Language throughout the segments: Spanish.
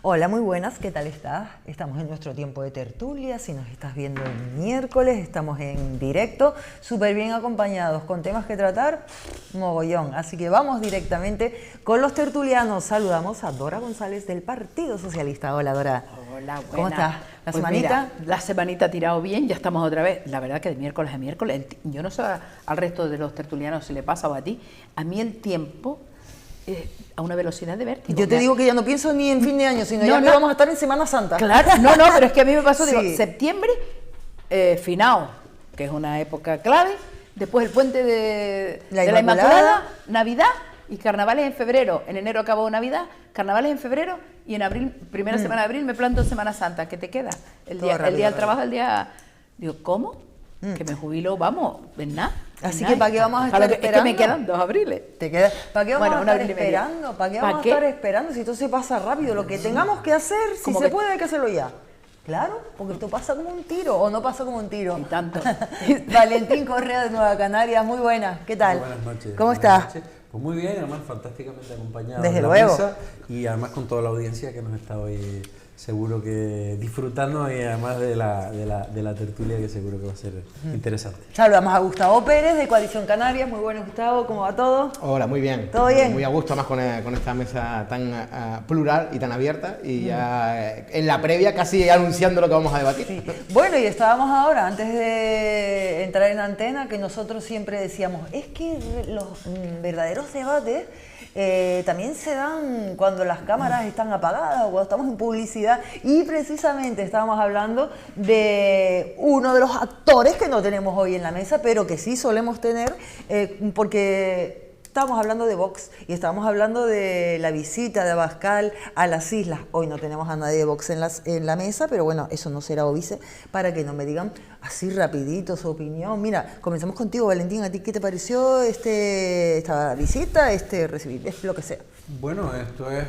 Hola, muy buenas, ¿qué tal estás? Estamos en nuestro tiempo de tertulia, si nos estás viendo el miércoles, estamos en directo, súper bien acompañados, con temas que tratar, mogollón. Así que vamos directamente con los tertulianos. Saludamos a Dora González del Partido Socialista. Hola, Dora. Hola, buena. ¿Cómo estás? ¿La pues semanita? Mira, la semanita ha tirado bien, ya estamos otra vez. La verdad que de miércoles a miércoles, yo no sé al resto de los tertulianos si le pasa o a ti, a mí el tiempo a una velocidad de vértigo. Yo te digo que ya no pienso ni en fin de año, sino ya que vamos a estar en Semana Santa. Claro, no, pero es que a mí me pasó, Sí. digo, septiembre, finao, que es una época clave, después el puente de la Inmaculada, Navidad y carnavales en febrero. En enero acabó Navidad, carnavales en febrero y en abril, primera semana de abril me planto Semana Santa. ¿Qué te queda? El día del trabajo, el día... Digo, ¿cómo? Que me jubilo, vamos, en nada. Así que ¿para qué vamos a estar esperando? Es que me quedan 2 abriles. ¿Para qué vamos a estar esperando? ¿Para qué vamos a estar esperando si todo se pasa rápido? Lo que tengamos que hacer, si se puede, hay que hacerlo ya. Claro, porque esto pasa como un tiro, o no pasa como un tiro. Y tanto. Valentín Correa de Nueva Canarias, muy buena. ¿Qué tal? Muy buenas noches. ¿Cómo estás? Noches. Pues muy bien, además fantásticamente acompañado Desde en la luego. mesa y además con toda la audiencia que nos está hoy seguro que disfrutando y además de la tertulia que seguro que va a ser interesante. Saludamos a Gustavo Pérez de Coalición Canarias. Muy bueno, Gustavo, ¿cómo va todo? Hola, muy bien. ¿Todo bien? Muy a gusto, más con esta mesa tan plural y tan abierta y ya en la previa casi anunciando lo que vamos a debatir. Sí. Bueno, y estábamos ahora, antes de entrar en antena, que nosotros siempre decíamos, es que los verdaderos debates también se dan cuando las cámaras están apagadas o cuando estamos en publicidad, y precisamente estábamos hablando de uno de los actores que no tenemos hoy en la mesa, pero que sí solemos tener, porque estábamos hablando de Vox y estábamos hablando de la visita de Abascal a las islas. Hoy no tenemos a nadie de Vox en la mesa, pero bueno, eso no será óbice para que no me digan así rapidito su opinión. Mira, comenzamos contigo, Valentín. ¿A ti qué te pareció esta visita, recibir, lo que sea? Bueno, esto es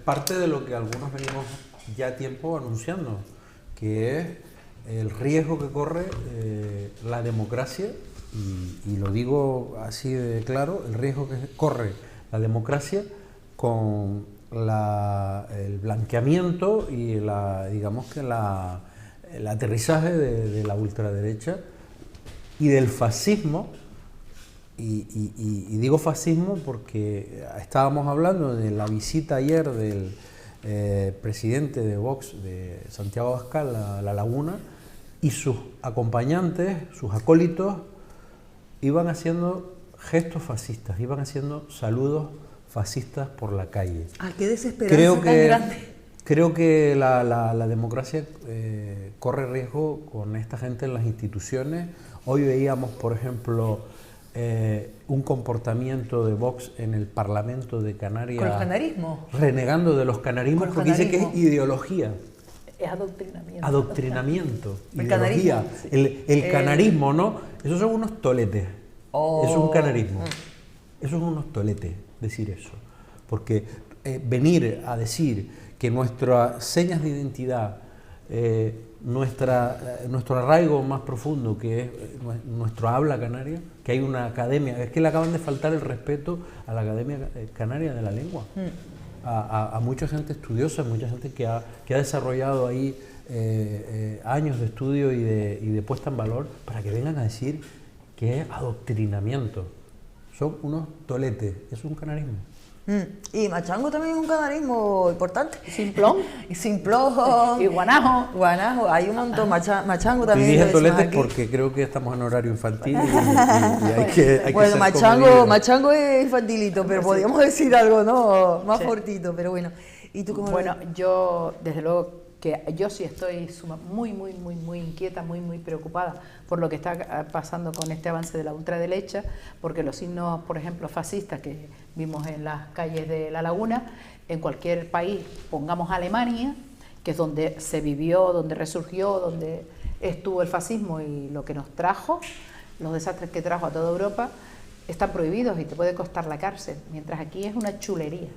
parte de lo que algunos venimos ya tiempo anunciando, que es el riesgo que corre la democracia. Y lo digo así de claro, el riesgo que corre la democracia con el blanqueamiento y digamos que el aterrizaje de la ultraderecha y del fascismo. Y digo fascismo porque estábamos hablando de la visita ayer del presidente de Vox, de Santiago Abascal, a La Laguna, y sus acompañantes, sus acólitos, iban haciendo gestos fascistas, iban haciendo saludos fascistas por la calle. ¡Ay, qué desesperanza tan grande! Creo que la democracia corre riesgo con esta gente en las instituciones. Hoy veíamos, por ejemplo, un comportamiento de Vox en el Parlamento de Canarias. ¿Con el canarismo? Renegando de los canarismos, porque dice que es ideología. Es adoctrinamiento. Adoctrinamiento, el ideología. Canarismo, sí. El canarismo, ¿no? Esos son unos toletes. Oh. Es un canarismo. Esos son unos toletes, decir eso. Porque venir a decir que nuestras señas de identidad, nuestro arraigo más profundo, que es nuestro habla canaria, que hay una academia, es que le acaban de faltar el respeto a la Academia Canaria de la Lengua. A mucha gente estudiosa, mucha gente que ha desarrollado ahí años de estudio y de puesta en valor para que vengan a decir que es adoctrinamiento. Son unos toletes, es un canarismo. Y Machango también es un canarismo importante. Simplón. Y Simplón. Y Guanajo. Guanajo, hay un montón. Machango también. Y dije lo decimos toletes aquí. porque creo que estamos en horario infantil y hay que bueno, ser Machango es infantilito, pero podríamos decir algo, ¿no? Más fortito, pero bueno. ¿Y tú cómo lo ves? Bueno, yo desde luego que yo sí estoy muy inquieta, muy preocupada por lo que está pasando con este avance de la ultraderecha, porque los signos, por ejemplo, fascistas que vimos en las calles de La Laguna, en cualquier país, pongamos Alemania, que es donde se vivió, donde resurgió, donde estuvo el fascismo y lo que nos trajo, los desastres que trajo a toda Europa, están prohibidos y te puede costar la cárcel, mientras aquí es una chulería.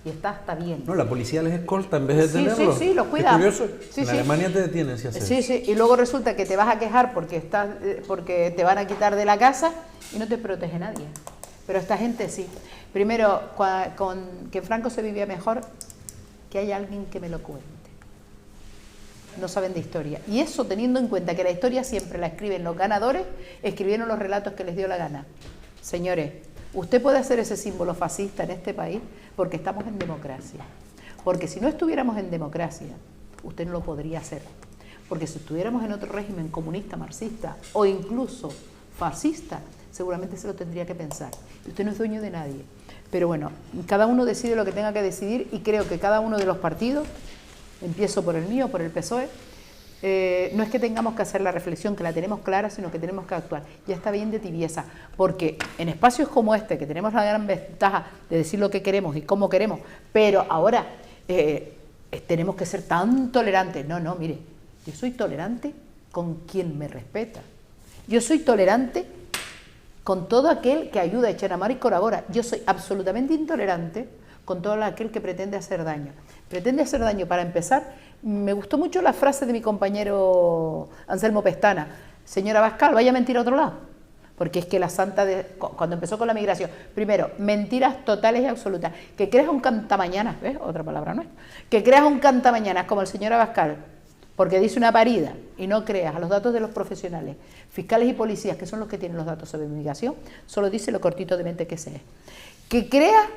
Y está bien. No, la policía les escolta en vez de tenerlo. Sí, lo cuida. Es curioso. Sí, en Alemania te detienen si haces eso. Sí, y luego resulta que te vas a quejar porque te van a quitar de la casa y no te protege nadie. Pero esta gente sí. Primero, con que Franco se vivía mejor, que haya alguien que me lo cuente. No saben de historia. Y eso teniendo en cuenta que la historia siempre la escriben los ganadores, escribieron los relatos que les dio la gana. Señores, usted puede hacer ese símbolo fascista en este país porque estamos en democracia. Porque si no estuviéramos en democracia, usted no lo podría hacer. Porque si estuviéramos en otro régimen comunista, marxista o incluso fascista, seguramente se lo tendría que pensar. Y usted no es dueño de nadie. Pero bueno, cada uno decide lo que tenga que decidir y creo que cada uno de los partidos, empiezo por el mío, por el PSOE, no es que tengamos que hacer la reflexión, que la tenemos clara, sino que tenemos que actuar. Ya está bien de tibieza, porque en espacios como este, que tenemos la gran ventaja de decir lo que queremos y cómo queremos, pero ahora tenemos que ser tan tolerantes. No, mire, yo soy tolerante con quien me respeta. Yo soy tolerante con todo aquel que ayuda a echar a mar y colabora. Yo soy absolutamente intolerante con todo aquel que pretende hacer daño. Pretende hacer daño, para empezar, me gustó mucho la frase de mi compañero Anselmo Pestana: señora Abascal, vaya a mentir a otro lado. Porque es que la santa, cuando empezó con la migración, primero, mentiras totales y absolutas. Que creas un cantamañanas, ¿ves? Otra palabra no es. Que creas un cantamañanas como el señor Abascal, porque dice una parida, y no creas a los datos de los profesionales, fiscales y policías, que son los que tienen los datos sobre migración, solo dice lo cortito de mente que se es. Que crea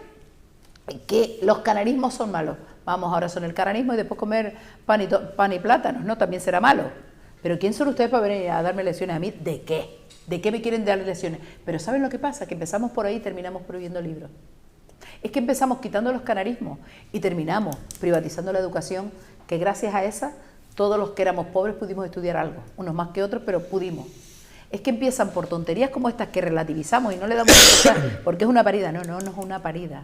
que los canarismos son malos. Vamos, ahora son el canarismo y después comer pan y plátanos, ¿no? También será malo. Pero ¿quién son ustedes para venir a darme lecciones a mí? ¿De qué? ¿De qué me quieren dar lecciones? Pero ¿saben lo que pasa? Que empezamos por ahí y terminamos prohibiendo libros. Es que empezamos quitando los canarismos y terminamos privatizando la educación, que gracias a esa todos los que éramos pobres pudimos estudiar algo, unos más que otros, pero pudimos. Es que empiezan por tonterías como estas que relativizamos y no le damos importancia porque es una parida. No es una parida.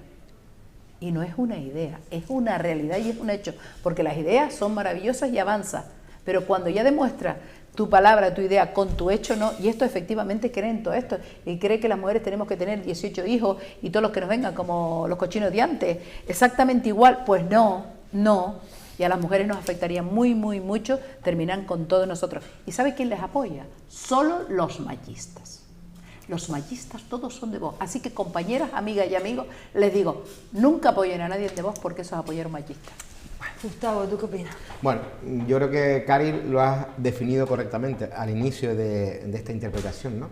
Y no es una idea, es una realidad y es un hecho, porque las ideas son maravillosas y avanzan, pero cuando ya demuestras tu palabra, tu idea con tu hecho, no, y esto efectivamente creen todo esto, y cree que las mujeres tenemos que tener 18 hijos y todos los que nos vengan como los cochinos de antes, exactamente igual, pues no, y a las mujeres nos afectaría mucho, terminan con todos nosotros. ¿Y sabe quién les apoya? Solo los machistas. Los machistas todos son de Vox. Así que, compañeras, amigas y amigos, les digo, nunca apoyen a nadie de Vox porque eso es apoyar a un machista. Gustavo, ¿tú qué opinas? Bueno, yo creo que, Cari, lo has definido correctamente al inicio de esta interpretación, ¿no?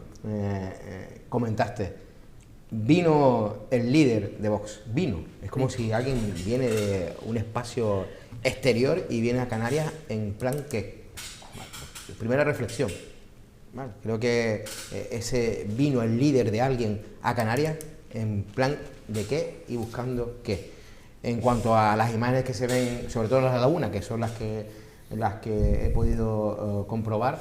Comentaste, vino el líder de Vox, vino. Es como si alguien viene de un espacio exterior y viene a Canarias en plan que... Bueno, primera reflexión. Vale, creo que ese vino el líder de alguien a Canarias en plan de qué y buscando qué. En cuanto a las imágenes que se ven, sobre todo en la laguna, que son las que he podido comprobar,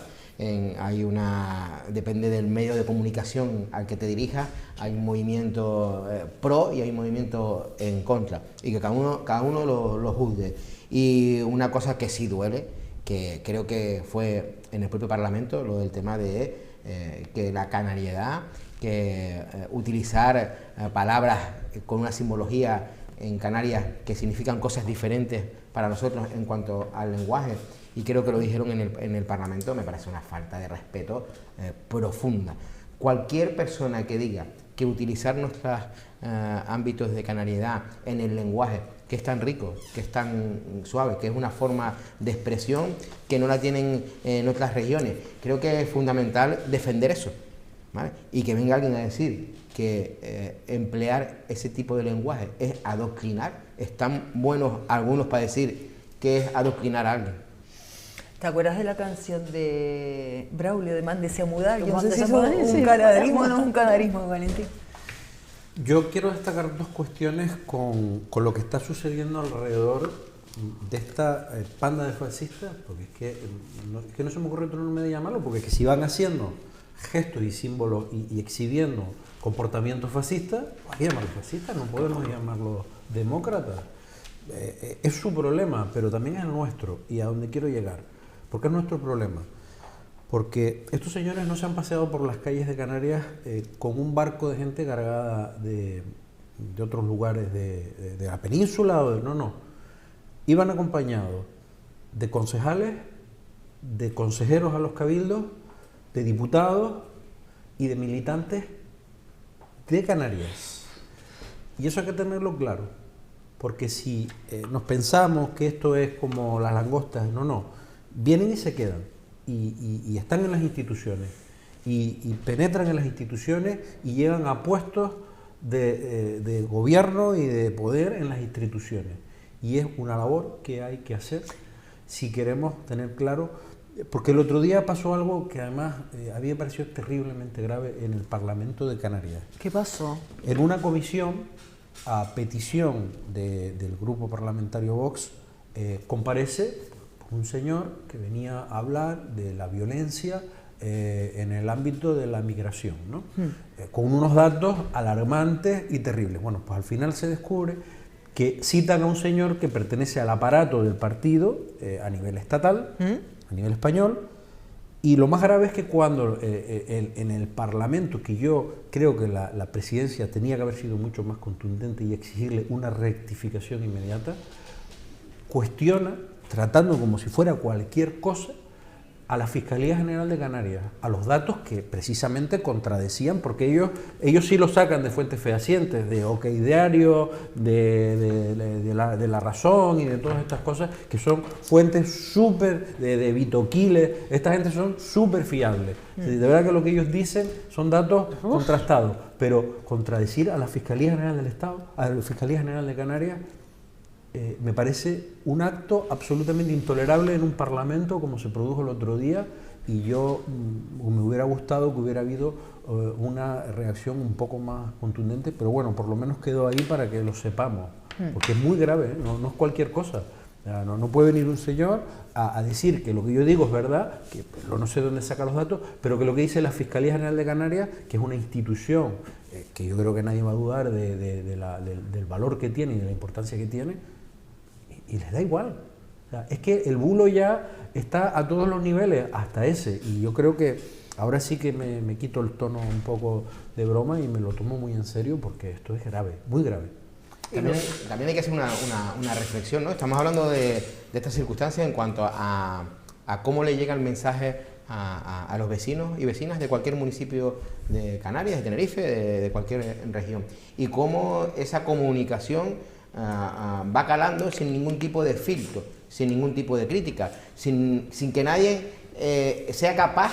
depende del medio de comunicación al que te dirijas, hay un movimiento pro y hay un movimiento en contra, y que cada uno lo juzgue. Y una cosa que sí duele, que creo que fue en el propio Parlamento, lo del tema de que la canariedad, que utilizar palabras con una simbología en Canarias que significan cosas diferentes para nosotros en cuanto al lenguaje, y creo que lo dijeron en el Parlamento, me parece una falta de respeto profunda. Cualquier persona que diga que utilizar nuestros ámbitos de canariedad en el lenguaje, que es tan rico, que es tan suave, que es una forma de expresión que no la tienen en otras regiones. Creo que es fundamental defender eso, ¿vale? Y que venga alguien a decir que emplear ese tipo de lenguaje es adoctrinar. Están buenos algunos para decir que es adoctrinar a alguien. ¿Te acuerdas de la canción de Braulio de Mándese a mudar? Yo no sé si Mándese a eso mudar, es sí. un canarismo o no es un canarismo, Valentín. Yo quiero destacar dos cuestiones con lo que está sucediendo alrededor de esta panda de fascistas, porque es que no se me ocurre otro nombre de llamarlo, porque es que si van haciendo gestos y símbolos y exhibiendo comportamientos fascistas, hay que llamarlos fascistas, no podemos llamarlos demócratas. Es su problema, pero también es el nuestro, y a dónde quiero llegar. ¿Por qué es nuestro problema? Porque estos señores no se han paseado por las calles de Canarias con un barco de gente cargada de otros lugares de la península, no. Iban acompañados de concejales, de consejeros a los cabildos, de diputados y de militantes de Canarias. Y eso hay que tenerlo claro. porque si nos pensamos que esto es como las langostas, no, vienen y se quedan, y están en las instituciones, y penetran en las instituciones y llegan a puestos de gobierno y de poder en las instituciones. Y es una labor que hay que hacer si queremos tener claro, porque el otro día pasó algo que además a mí me pareció terriblemente grave en el Parlamento de Canarias. ¿Qué pasó? En una comisión, a petición del grupo parlamentario Vox, comparece un señor que venía a hablar de la violencia en el ámbito de la migración, ¿no? Con unos datos alarmantes y terribles. Bueno, pues al final se descubre que citan a un señor que pertenece al aparato del partido a nivel estatal, a nivel español, y lo más grave es que cuando en el Parlamento, que yo creo que la presidencia tenía que haber sido mucho más contundente y exigirle una rectificación inmediata, cuestiona, tratando como si fuera cualquier cosa, a la Fiscalía General de Canarias, a los datos que precisamente contradecían, porque ellos sí lo sacan de fuentes fehacientes, de OK Diario, de la Razón y de todas estas cosas, que son fuentes súper, de Vitoquiles, esta gente son súper fiables. De verdad que lo que ellos dicen son datos contrastados, pero contradecir a la Fiscalía General del Estado, a la Fiscalía General de Canarias, me parece un acto absolutamente intolerable en un parlamento como se produjo el otro día, y yo me hubiera gustado que hubiera habido una reacción un poco más contundente, pero bueno, por lo menos quedó ahí para que lo sepamos, porque es muy grave, no es cualquier cosa. No puede venir un señor a decir que lo que yo digo es verdad, que no sé dónde saca los datos, pero que lo que dice la Fiscalía General de Canarias, que es una institución que yo creo que nadie va a dudar del valor que tiene y de la importancia que tiene, y les da igual. O sea, es que el bulo ya está a todos los niveles, hasta ese, y yo creo que ahora sí que me quito el tono un poco de broma y me lo tomo muy en serio, porque esto es grave, muy grave. También hay que hacer una reflexión, ¿no? Estamos hablando de estas circunstancias en cuanto a cómo le llega el mensaje a los vecinos y vecinas de cualquier municipio de Canarias, de Tenerife, de cualquier región, y cómo esa comunicación va calando sin ningún tipo de filtro, sin ningún tipo de crítica, sin que nadie sea capaz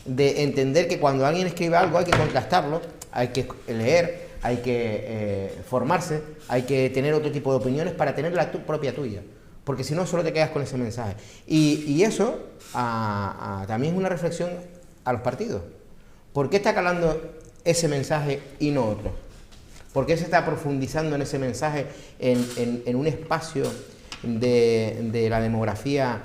de entender que cuando alguien escribe algo hay que contrastarlo, hay que leer, hay que formarse, hay que tener otro tipo de opiniones para tener la propia tuya, porque si no solo te quedas con ese mensaje. Y eso también es una reflexión a los partidos. ¿Por qué está calando ese mensaje y no otro? ¿Por qué se está profundizando en ese mensaje en un espacio de la demografía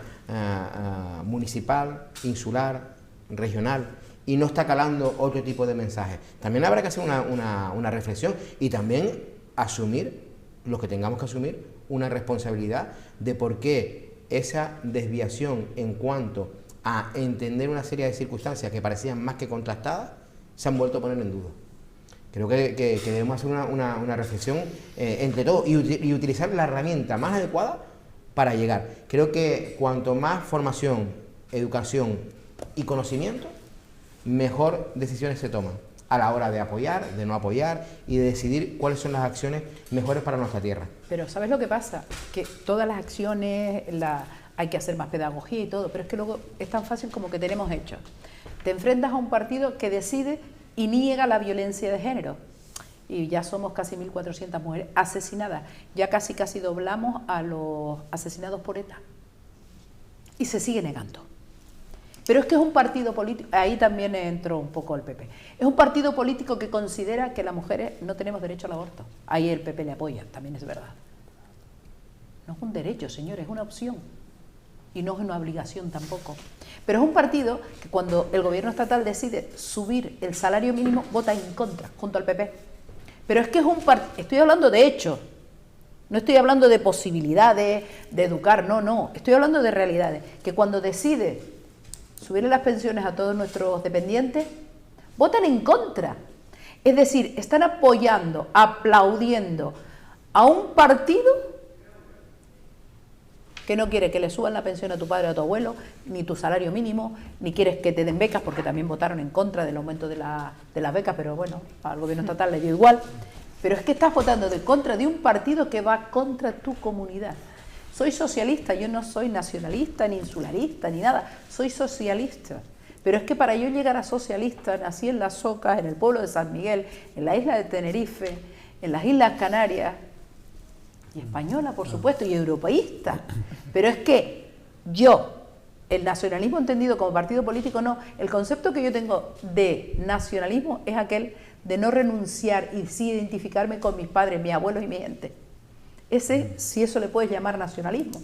municipal, insular, regional, y no está calando otro tipo de mensajes? También habrá que hacer una reflexión y también asumir, los que tengamos que asumir, una responsabilidad de por qué esa desviación en cuanto a entender una serie de circunstancias que parecían más que contrastadas se han vuelto a poner en duda. Creo que debemos hacer una reflexión entre todos y utilizar la herramienta más adecuada para llegar. Creo que cuanto más formación, educación y conocimiento, mejor decisiones se toman a la hora de apoyar, de no apoyar y de decidir cuáles son las acciones mejores para nuestra tierra. Pero ¿sabes lo que pasa? Que todas las acciones hay que hacer más pedagogía y todo, pero es que luego es tan fácil como que tenemos hecho. Te enfrentas a un partido que decide y niega la violencia de género. Y ya somos casi 1.400 mujeres asesinadas. Ya casi doblamos a los asesinados por ETA. Y se sigue negando. Pero es que es un partido político, ahí también entró un poco el PP, es un partido político que considera que las mujeres no tenemos derecho al aborto. Ahí el PP le apoya, también es verdad. No es un derecho, señores, es una opción. Y no es una obligación tampoco. Pero es un partido que cuando el gobierno estatal decide subir el salario mínimo, vota en contra, junto al PP. Pero es que es un partido, estoy hablando de hechos, no estoy hablando de posibilidades, de educar, no, estoy hablando de realidades. Que cuando decide subirle las pensiones a todos nuestros dependientes, votan en contra. Es decir, están apoyando, aplaudiendo a un partido que no quiere que le suban la pensión a tu padre o a tu abuelo, ni tu salario mínimo, ni quieres que te den becas, porque también votaron en contra del aumento de las becas, pero bueno, al gobierno estatal le dio igual. pero es que estás votando de contra de un partido que va contra tu comunidad. Soy socialista, yo no soy nacionalista, ni insularista, ni nada, soy socialista. Pero es que para yo llegar a socialista, nací en Las Socas, en el pueblo de San Miguel, en la isla de Tenerife, en las Islas Canarias, y española, por supuesto, y europeísta. Pero es que yo, el nacionalismo entendido como partido político, no. El concepto que yo tengo de nacionalismo es aquel de no renunciar y sí identificarme con mis padres, mis abuelos y mi gente. Ese, si eso le puedes llamar nacionalismo.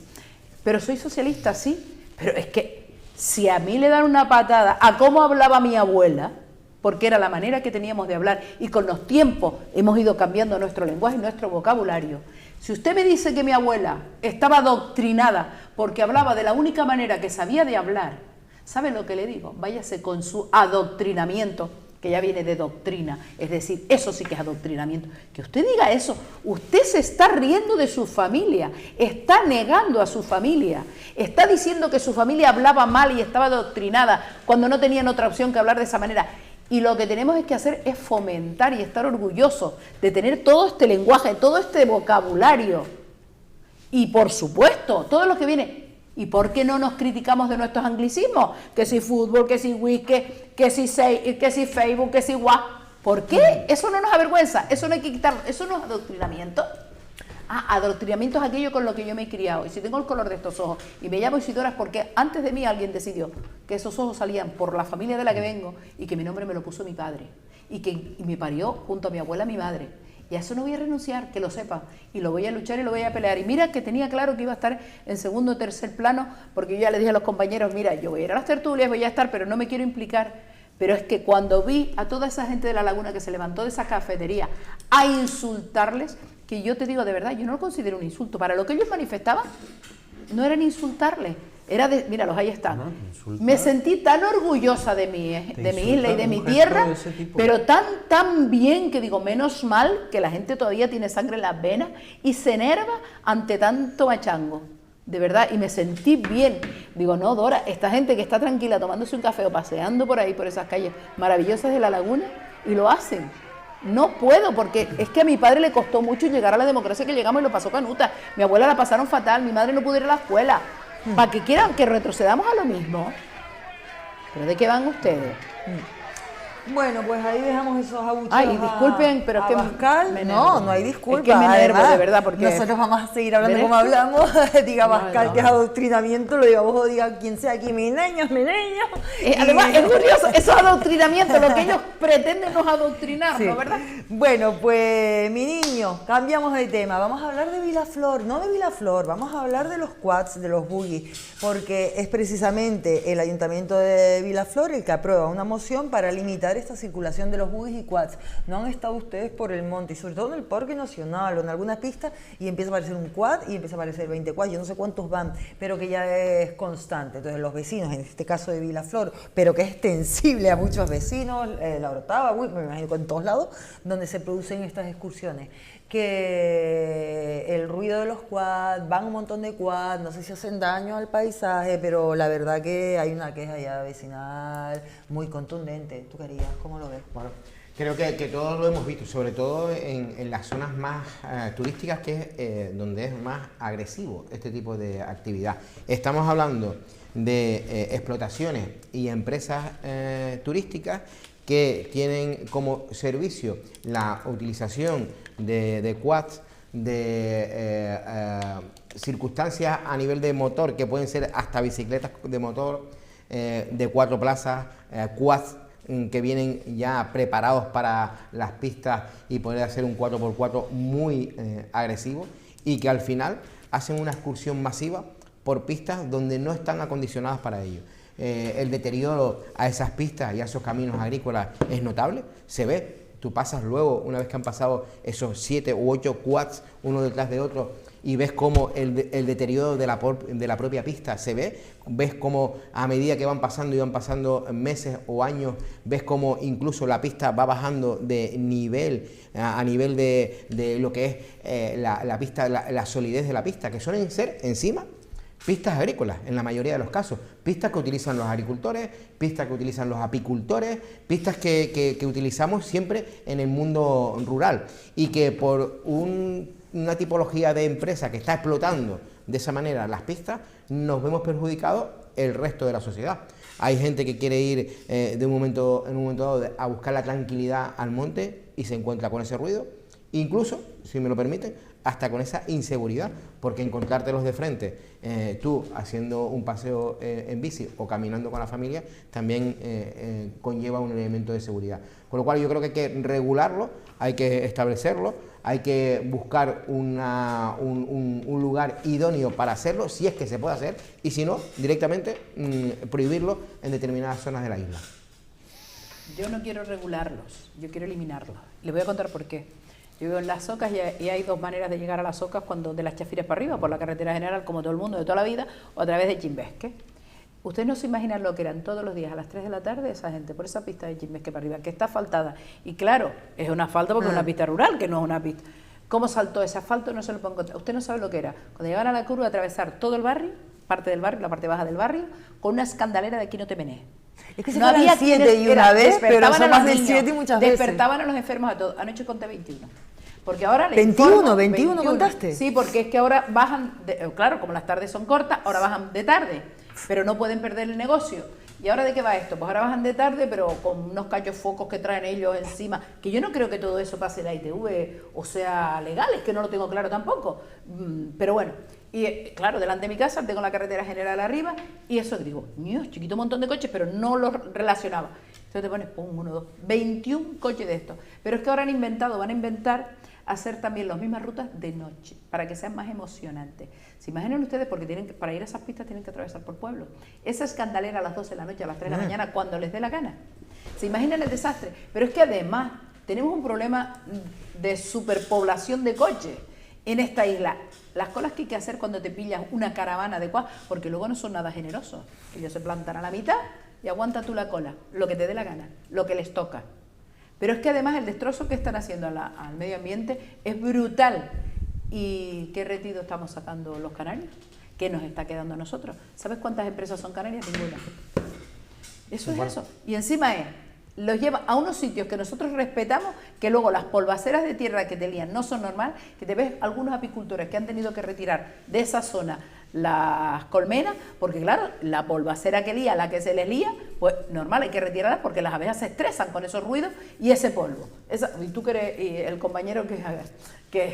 Pero soy socialista, sí, pero es que si a mí le dan una patada a cómo hablaba mi abuela, porque era la manera que teníamos de hablar, y con los tiempos hemos ido cambiando nuestro lenguaje y nuestro vocabulario. Si usted me dice que mi abuela estaba adoctrinada porque hablaba de la única manera que sabía de hablar, ¿sabe lo que le digo? Váyase con su adoctrinamiento, que ya viene de doctrina, es decir, eso sí que es adoctrinamiento. Que usted diga eso, usted se está riendo de su familia, está negando a su familia, está diciendo que su familia hablaba mal y estaba adoctrinada cuando no tenían otra opción que hablar de esa manera. Y lo que tenemos que hacer es fomentar y estar orgullosos de tener todo este lenguaje, todo este vocabulario. Y por supuesto, todo lo que viene. ¿Y por qué no nos criticamos de nuestros anglicismos? Que si fútbol, que si whisky, que si Facebook, que si WhatsApp. ¿Por qué? Eso no nos avergüenza, eso no hay que quitarlo, eso no es adoctrinamiento. Adoctrinamiento es aquello con lo que yo me he criado. Y si tengo el color de estos ojos y me llamo Isidora es porque antes de mí alguien decidió que esos ojos salían por la familia de la que vengo y que mi nombre me lo puso mi padre y me parió junto a mi abuela, mi madre. Y a eso no voy a renunciar, que lo sepa, y lo voy a luchar y lo voy a pelear. Y mira que tenía claro que iba a estar en segundo o tercer plano, porque yo ya le dije a los compañeros, mira, yo voy a ir a las tertulias, voy a estar, pero no me quiero implicar. Pero es que cuando vi a toda esa gente de La Laguna que se levantó de esa cafetería a insultarles, que yo te digo de verdad, yo no lo considero un insulto. Para lo que ellos manifestaban, no eran insultarles, era de, míralos, ahí están. Me sentí tan orgullosa de mi isla y de mi tierra, pero tan bien que digo, menos mal que la gente todavía tiene sangre en las venas y se enerva ante tanto machango. De verdad, y me sentí bien. Digo, no, Dora, esta gente que está tranquila tomándose un café o paseando por ahí, por esas calles maravillosas de La Laguna, y lo hacen. No puedo, porque es que a mi padre le costó mucho llegar a la democracia que llegamos y lo pasó canuta. Mi abuela la pasaron fatal, mi madre no pudo ir a la escuela. Para que quieran que retrocedamos a lo mismo. ¿Pero de qué van ustedes? Bueno, pues ahí dejamos esos abucheos. Ay, disculpen, pero es que Abascal, no hay disculpa. Es que me enervo, de verdad, porque nosotros vamos a seguir hablando como hablamos. Diga Abascal que es adoctrinamiento, lo diga vos o diga quien sea aquí, mis niños. Además, es curioso, eso es adoctrinamiento, lo que ellos pretenden nos adoctrinar, sí. ¿no, verdad? Bueno, pues mi niño, cambiamos de tema. Vamos a hablar de Vilaflor, no de Vilaflor, vamos a hablar de los quads, de los buggies, porque es precisamente el Ayuntamiento de Vilaflor el que aprueba una moción para limitar esta circulación de los buggies y quads. No han estado ustedes por el monte, y sobre todo en el Parque Nacional o en alguna pista, y empieza a aparecer un quad y empieza a aparecer 20 quads, yo no sé cuántos van, pero que ya es constante. Entonces los vecinos, en este caso de Vilaflor, pero que es extensible a muchos vecinos, La Orotava, me imagino que en todos lados, donde se producen estas excursiones, que el ruido de los quads, van un montón de quads, no sé si hacen daño al paisaje, pero la verdad que hay una queja ya vecinal muy contundente. ¿Tú querías? ¿Cómo lo ves? Bueno, creo que todos lo hemos visto, sobre todo en las zonas más turísticas, que es donde es más agresivo este tipo de actividad. Estamos hablando de explotaciones y empresas turísticas que tienen como servicio la utilización de quads, de circunstancias a nivel de motor, que pueden ser hasta bicicletas de motor, de 4 plazas, quads que vienen ya preparados para las pistas y poder hacer un 4x4 muy agresivo, y que al final hacen una excursión masiva por pistas donde no están acondicionadas para ello. El deterioro a esas pistas y a esos caminos agrícolas es notable, se ve. Tú pasas luego, una vez que han pasado esos 7 u 8 quads uno detrás de otro, y ves cómo el deterioro de la propia pista se ve, ves cómo a medida que van pasando meses o años, ves cómo incluso la pista va bajando de nivel, a nivel de lo que es la pista, la solidez de la pista, que suelen ser encima pistas agrícolas, en la mayoría de los casos, pistas que utilizan los agricultores, pistas que utilizan los apicultores, pistas que utilizamos siempre en el mundo rural y que por una tipología de empresa que está explotando de esa manera las pistas, nos vemos perjudicados el resto de la sociedad. Hay gente que quiere ir en un momento dado a buscar la tranquilidad al monte y se encuentra con ese ruido, incluso, si me lo permiten, hasta con esa inseguridad, porque encontrártelos de frente, tú haciendo un paseo en bici o caminando con la familia, también conlleva un elemento de seguridad. Con lo cual yo creo que hay que regularlo, hay que establecerlo, hay que buscar un lugar idóneo para hacerlo, si es que se puede hacer, y si no, directamente prohibirlo en determinadas zonas de la isla. Yo no quiero regularlos, yo quiero eliminarlos. Les voy a contar por qué. Yo vivo en Las Ocas y hay dos maneras de llegar a Las Ocas de las Chafiras para arriba, por la carretera general, como todo el mundo de toda la vida, o a través de Chimbesque. Ustedes no se imaginan lo que eran todos los días a las 3 de la tarde esa gente por esa pista de Chimbesque para arriba, que está asfaltada. Y claro, es una asfalto porque es una pista rural, que no es una pista. ¿Cómo saltó ese asfalto? No se lo puedo contar. Usted no sabe lo que era. Cuando llegaban a la curva, atravesar todo el barrio, parte del barrio, la parte baja del barrio, con una escandalera de aquí no te menees. Es que no había 7 y una vez, pero son más de 7 y muchas veces. Despertaban a los enfermos a todos. Anoche conté 21. Porque ahora 21 contaste. Sí, porque es que ahora bajan, claro, como las tardes son cortas, ahora bajan de tarde, pero no pueden perder el negocio. ¿Y ahora de qué va esto? Pues ahora bajan de tarde, pero con unos cachos focos que traen ellos encima, que yo no creo que todo eso pase la ITV o sea legal, es que no lo tengo claro tampoco. Pero bueno, y claro, delante de mi casa tengo la carretera general arriba y eso digo, Dios, chiquito montón de coches, pero no los relacionaba. Entonces te pones, pum, 1, 2, 21 coches de estos. Pero es que ahora van a inventar hacer también las mismas rutas de noche, para que sean más emocionantes. ¿Se imaginan ustedes? Porque para ir a esas pistas tienen que atravesar por pueblos. Esa escandalera a las 12 de la noche, a las 3 de la mañana, cuando les dé la gana. ¿Se imaginan el desastre? Pero es que además tenemos un problema de superpoblación de coches en esta isla. Las colas que hay que hacer cuando te pillas una caravana adecuada, porque luego no son nada generosos. Ellos se plantan a la mitad y aguanta tú la cola, lo que te dé la gana, lo que les toca. Pero es que además el destrozo que están haciendo al medio ambiente es brutal. ¿Y qué rédito estamos sacando los canarios? ¿Qué nos está quedando a nosotros? ¿Sabes cuántas empresas son canarias? Ninguna. Eso es eso. Y encima los lleva a unos sitios que nosotros respetamos, que luego las polvaceras de tierra que te lían no son normal, que te ves algunos apicultores que han tenido que retirar de esa zona las colmenas, porque claro, la polvacera que lía, la que se les lía, pues normal, hay que retirarlas porque las abejas se estresan con esos ruidos y ese polvo. Y tú que eres el compañero que es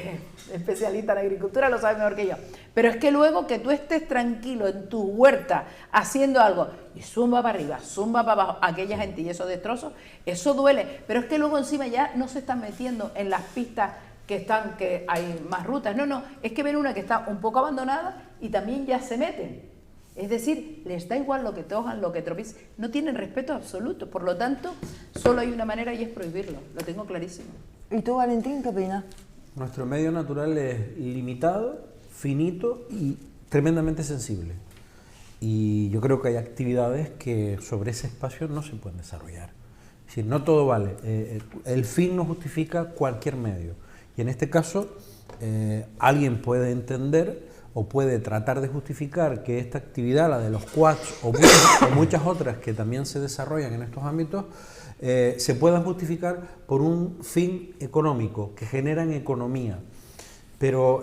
especialista en agricultura lo sabe mejor que yo. Pero es que luego que tú estés tranquilo en tu huerta haciendo algo y zumba para arriba, zumba para abajo, aquella gente y esos destrozos, eso duele. Pero es que luego encima ya no se están metiendo en las pistas que hay más rutas. No, es que ven una que está un poco abandonada y también ya se meten. Es decir, les da igual lo que tojan, lo que tropiecen, no tienen respeto absoluto. Por lo tanto, solo hay una manera y es prohibirlo. Lo tengo clarísimo. ¿Y tú, Valentín, qué opinas? Nuestro medio natural es limitado, finito y tremendamente sensible. Y yo creo que hay actividades que sobre ese espacio no se pueden desarrollar. Es decir, no todo vale. El fin no justifica cualquier medio. Y en este caso, alguien puede entender o puede tratar de justificar que esta actividad, la de los quads o muchas otras que también se desarrollan en estos ámbitos, se puedan justificar por un fin económico, que generan economía. Pero,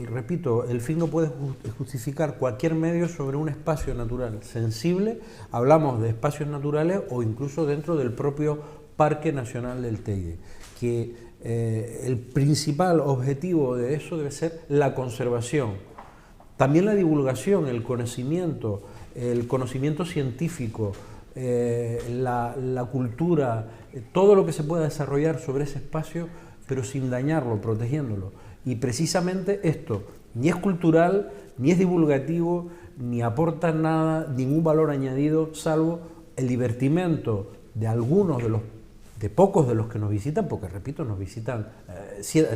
repito, el fin no puede justificar cualquier medio sobre un espacio natural sensible. Hablamos de espacios naturales o incluso dentro del propio Parque Nacional del Teide, que el principal objetivo de eso debe ser la conservación. También la divulgación, el conocimiento científico, la cultura, todo lo que se pueda desarrollar sobre ese espacio, pero sin dañarlo, protegiéndolo. Y precisamente esto ni es cultural, ni es divulgativo, ni aporta nada, ningún valor añadido, salvo el divertimento de algunos de pocos de los que nos visitan, porque repito, nos visitan,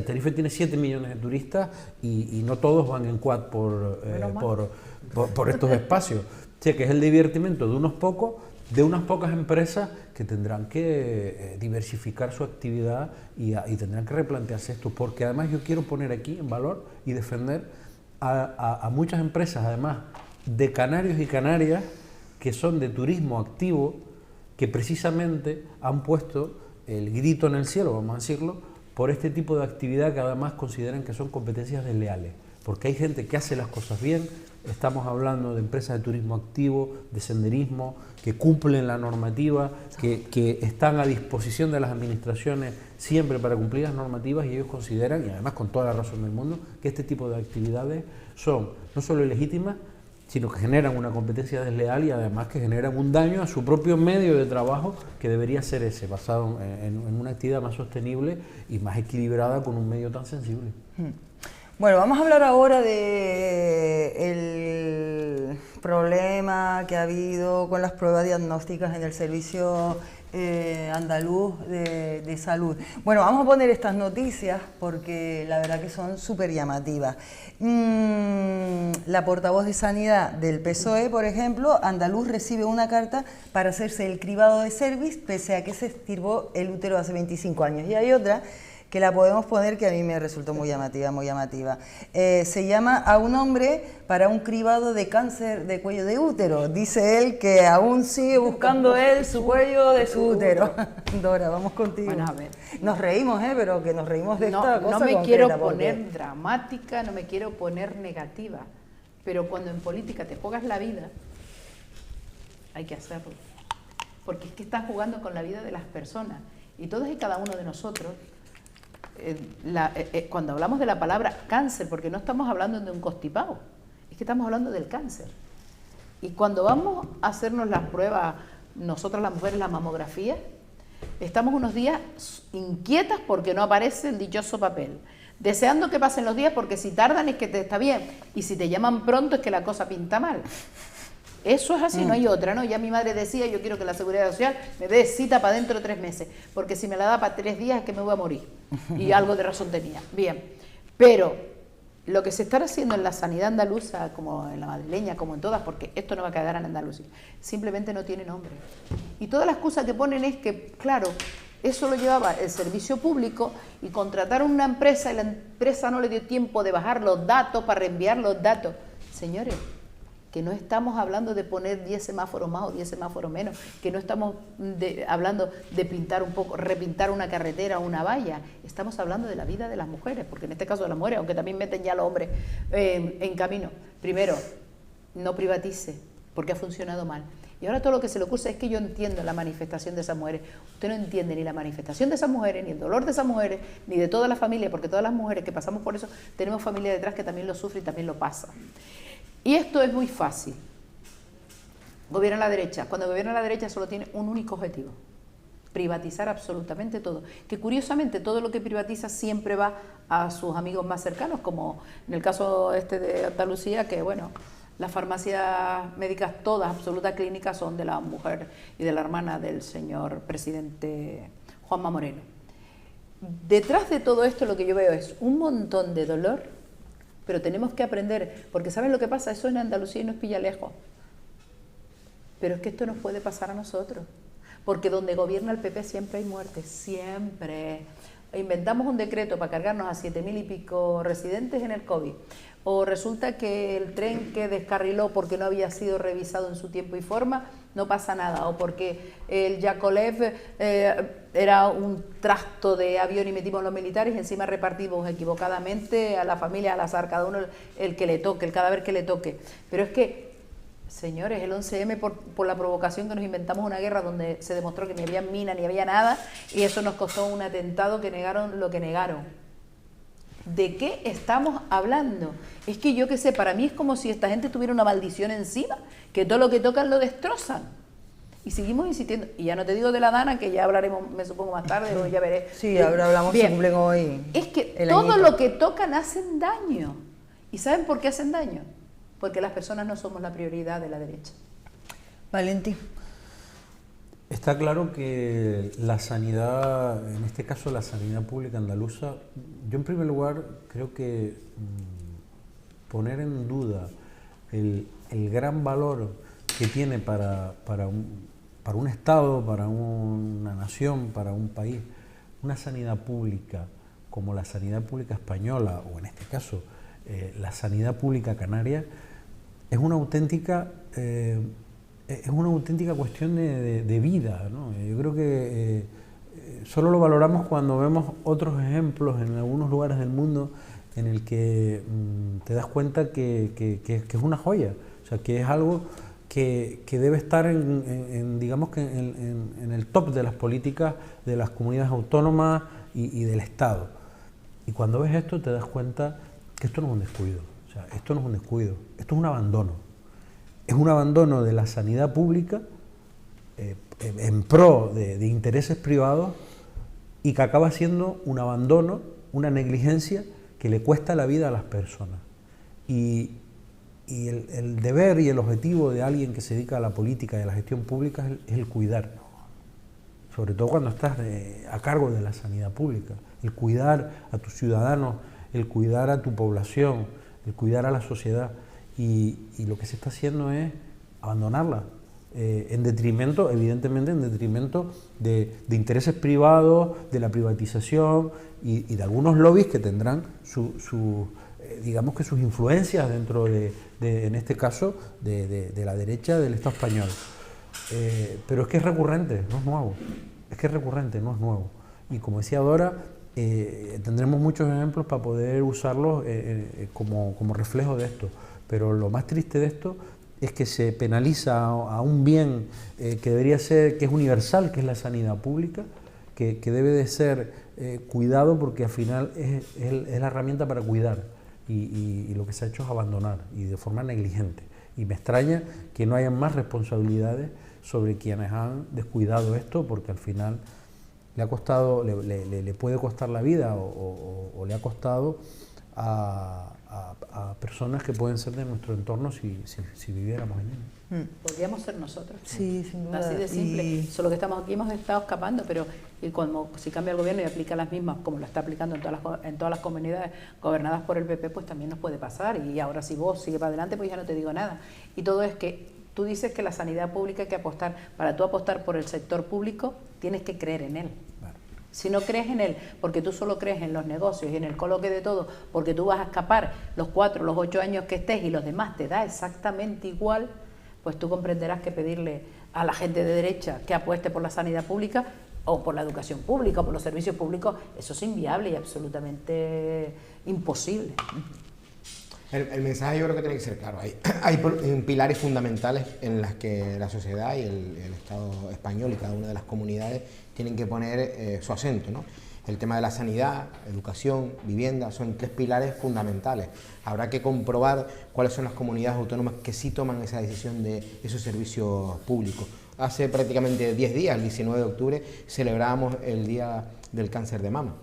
Tenerife tiene 7 millones de turistas y no todos van en quad por estos espacios. O sea, que es el divertimento de unos pocos, de unas pocas empresas que tendrán que diversificar su actividad y tendrán que replantearse esto, porque además yo quiero poner aquí en valor y defender a muchas empresas, además, de canarios y canarias, que son de turismo activo, que precisamente han puesto el grito en el cielo, vamos a decirlo, por este tipo de actividad que además consideran que son competencias desleales. Porque hay gente que hace las cosas bien, estamos hablando de empresas de turismo activo, de senderismo, que cumplen la normativa, que están a disposición de las administraciones siempre para cumplir las normativas, y ellos consideran, y además con toda la razón del mundo, que este tipo de actividades son no solo ilegítimas, sino que generan una competencia desleal y además que generan un daño a su propio medio de trabajo, que debería ser ese, basado en una actividad más sostenible y más equilibrada con un medio tan sensible. Bueno, vamos a hablar ahora del problema que ha habido con las pruebas diagnósticas en el servicio andaluz de salud. Bueno, vamos a poner estas noticias porque la verdad que son súper llamativas. La portavoz de Sanidad del PSOE, por ejemplo, andaluz, recibe una carta para hacerse el cribado de cervix pese a que se extirpó el útero hace 25 años. Y hay otra que la podemos poner, que a mí me resultó muy llamativa, muy llamativa. Se llama a un hombre para un cribado de cáncer de cuello de útero. Dice él que aún sigue buscando él su cuello de su útero. Dora, vamos contigo. Bueno, a ver. Nos reímos, pero que nos reímos de esta cosa No me concreta, quiero porque poner dramática, no me quiero poner negativa, pero cuando en política te juegas la vida, hay que hacerlo. Porque es que estás jugando con la vida de las personas. Y todos y cada uno de nosotros, cuando hablamos de la palabra cáncer, porque no estamos hablando de un constipado, es que estamos hablando del cáncer. Y cuando vamos a hacernos las pruebas, nosotras las mujeres, la mamografía, estamos unos días inquietas porque no aparece el dichoso papel, deseando que pasen los días porque si tardan es que te está bien, y si te llaman pronto es que la cosa pinta mal. Eso es así, no hay otra, ¿no? Ya mi madre decía, yo quiero que la Seguridad Social me dé cita para dentro de 3 meses, porque si me la da para 3 días es que me voy a morir. Y algo de razón tenía. Bien, pero lo que se está haciendo en la sanidad andaluza, como en la madrileña, como en todas, porque esto no va a quedar en Andalucía, simplemente no tiene nombre. Y toda la excusa que ponen es que, claro, eso lo llevaba el servicio público y contrataron una empresa y la empresa no le dio tiempo de bajar los datos para reenviar los datos. Señores, que no estamos hablando de poner 10 semáforos más o 10 semáforos menos, que no estamos hablando de pintar un poco, repintar una carretera o una valla, estamos hablando de la vida de las mujeres, porque en este caso de las mujeres, aunque también meten ya a los hombres en camino. Primero, no privatice, porque ha funcionado mal. Y ahora todo lo que se le ocurre es que yo entiendo la manifestación de esas mujeres. Usted no entiende ni la manifestación de esas mujeres, ni el dolor de esas mujeres, ni de toda la familia, porque todas las mujeres que pasamos por eso, tenemos familia detrás que también lo sufre y también lo pasa. Y esto es muy fácil. Gobierna la derecha. Cuando gobierna la derecha solo tiene un único objetivo: privatizar absolutamente todo. Que curiosamente todo lo que privatiza siempre va a sus amigos más cercanos, como en el caso de Andalucía, que bueno, las farmacias médicas todas, absolutas clínicas, son de la mujer y de la hermana del señor presidente Juanma Moreno. Detrás de todo esto lo que yo veo es un montón de dolor, pero tenemos que aprender, porque ¿saben lo que pasa? Eso en Andalucía y nos pilla lejos. Pero es que esto nos puede pasar a nosotros, porque donde gobierna el PP siempre hay muertes, siempre. Inventamos un decreto para cargarnos a 7.000 y pico residentes en el COVID, o resulta que el tren que descarriló porque no había sido revisado en su tiempo y forma, no pasa nada, o porque el Yakolev era un trasto de avión y metimos los militares y encima repartimos equivocadamente a la familia, al azar, cada uno el que le toque, el cadáver que le toque. Pero es que, señores, el 11M por la provocación que nos inventamos una guerra donde se demostró que ni había mina ni había nada, y eso nos costó un atentado que negaron lo que negaron. ¿De qué estamos hablando? Es que yo qué sé, para mí es como si esta gente tuviera una maldición encima, que todo lo que tocan lo destrozan. Y seguimos insistiendo. Y ya no te digo de la Dana, que ya hablaremos, me supongo, más tarde, o ya veré. sí, ahora hablamos, bien, cumplen hoy. Es que todo lo que tocan hacen daño. ¿Y saben por qué hacen daño? Porque las personas no somos la prioridad de la derecha. Valentín. Está claro que la sanidad, en este caso la sanidad pública andaluza, yo en primer lugar creo que poner en duda el gran valor que tiene para un Estado, para una nación, para un país, una sanidad pública como la sanidad pública española, o en este caso la sanidad pública canaria es una auténtica cuestión de vida, ¿no? Yo creo que solo lo valoramos cuando vemos otros ejemplos en algunos lugares del mundo en el que te das cuenta que es una joya, o sea, que es algo que debe estar digamos que en el top de las políticas de las comunidades autónomas y del Estado. Y cuando ves esto te das cuenta que esto no es un descuido, o sea, esto no es un descuido, esto es un abandono. Es un abandono de la sanidad pública en pro de intereses privados y que acaba siendo un abandono, una negligencia que le cuesta la vida a las personas. Y el deber y el objetivo de alguien que se dedica a la política y a la gestión pública es el cuidar, sobre todo cuando estás a cargo de la sanidad pública, el cuidar a tus ciudadanos, el cuidar a tu población, el cuidar a la sociedad. Y lo que se está haciendo es abandonarla, en detrimento, evidentemente, en detrimento de intereses privados, de la privatización y de algunos lobbies que tendrán digamos que sus influencias dentro en este caso, de la derecha del Estado español. Pero es que es recurrente, no es nuevo. Es que es recurrente, no es nuevo. Y como decía Dora, tendremos muchos ejemplos para poder usarlos como reflejo de esto. Pero lo más triste de esto es que se penaliza a un bien que debería ser, que es universal, que es la sanidad pública, que debe de ser cuidado porque al final es la herramienta para cuidar. Y lo que se ha hecho es abandonar y de forma negligente. Y me extraña que no hayan más responsabilidades sobre quienes han descuidado esto, porque al final le ha costado, le puede costar la vida o le ha costado a personas que pueden ser de nuestro entorno si viviéramos en él. Podríamos ser nosotros. Sí, sin duda. Así de simple. Solo que estamos aquí, hemos estado escapando, pero si cambia el gobierno y aplica las mismas, como lo está aplicando en todas las comunidades gobernadas por el PP, pues también nos puede pasar. Y ahora si vos sigues para adelante, pues ya no te digo nada. Y todo es que tú dices que la sanidad pública hay que apostar. Para tú apostar por el sector público, tienes que creer en él. Si no crees en él, porque tú solo crees en los negocios y en el coloque de todo, porque tú vas a escapar los 4, los 8 años que estés y los demás te da exactamente igual, pues tú comprenderás que pedirle a la gente de derecha que apueste por la sanidad pública o por la educación pública o por los servicios públicos, eso es inviable y absolutamente imposible. El mensaje yo creo que tiene que ser claro. Hay pilares fundamentales en las que la sociedad y el Estado español y cada una de las comunidades tienen que poner su acento, ¿no? El tema de la sanidad, educación, vivienda, son 3 pilares fundamentales. Habrá que comprobar cuáles son las comunidades autónomas que sí toman esa decisión de esos servicios públicos. Hace prácticamente 10 días, el 19 de octubre, celebrábamos el Día del Cáncer de Mama.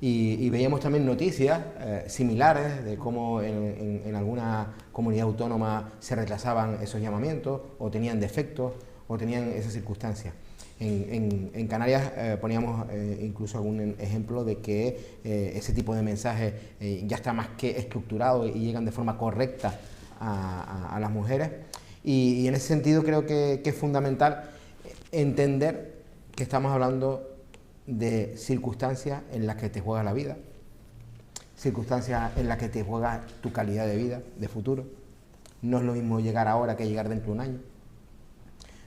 Y veíamos también noticias similares de cómo en alguna comunidad autónoma se retrasaban esos llamamientos o tenían defectos o tenían esas circunstancias. En Canarias poníamos incluso algún ejemplo de que ese tipo de mensajes ya está más que estructurado y llegan de forma correcta a las mujeres. Y en ese sentido creo que es fundamental entender que estamos hablando de circunstancias en las que te juegas la vida, circunstancias en las que te juegas tu calidad de vida, de futuro. No es lo mismo llegar ahora que llegar dentro de un año.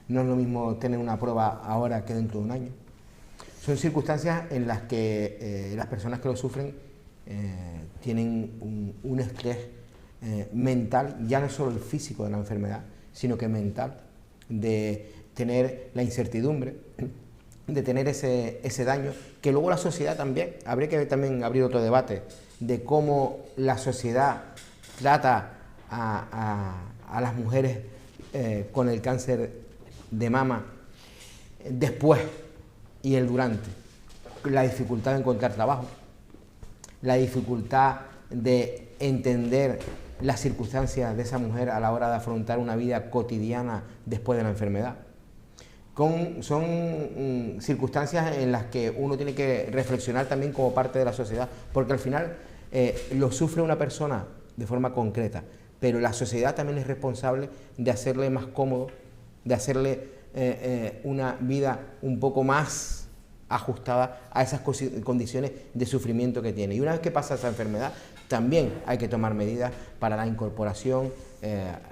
No es lo mismo tener una prueba ahora que dentro de un año. Son circunstancias en las que las personas que lo sufren tienen un estrés mental, ya no solo el físico de la enfermedad, sino que mental, de tener la incertidumbre, de tener ese daño, que luego la sociedad también, habría que también abrir otro debate de cómo la sociedad trata a las mujeres con el cáncer de mama después y el durante. La dificultad de encontrar trabajo, la dificultad de entender las circunstancias de esa mujer a la hora de afrontar una vida cotidiana después de la enfermedad. Son circunstancias en las que uno tiene que reflexionar también como parte de la sociedad, porque al final lo sufre una persona de forma concreta, pero la sociedad también es responsable de hacerle más cómodo, de hacerle una vida un poco más ajustada a esas condiciones de sufrimiento que tiene. Y una vez que pasa esa enfermedad, también hay que tomar medidas para la incorporación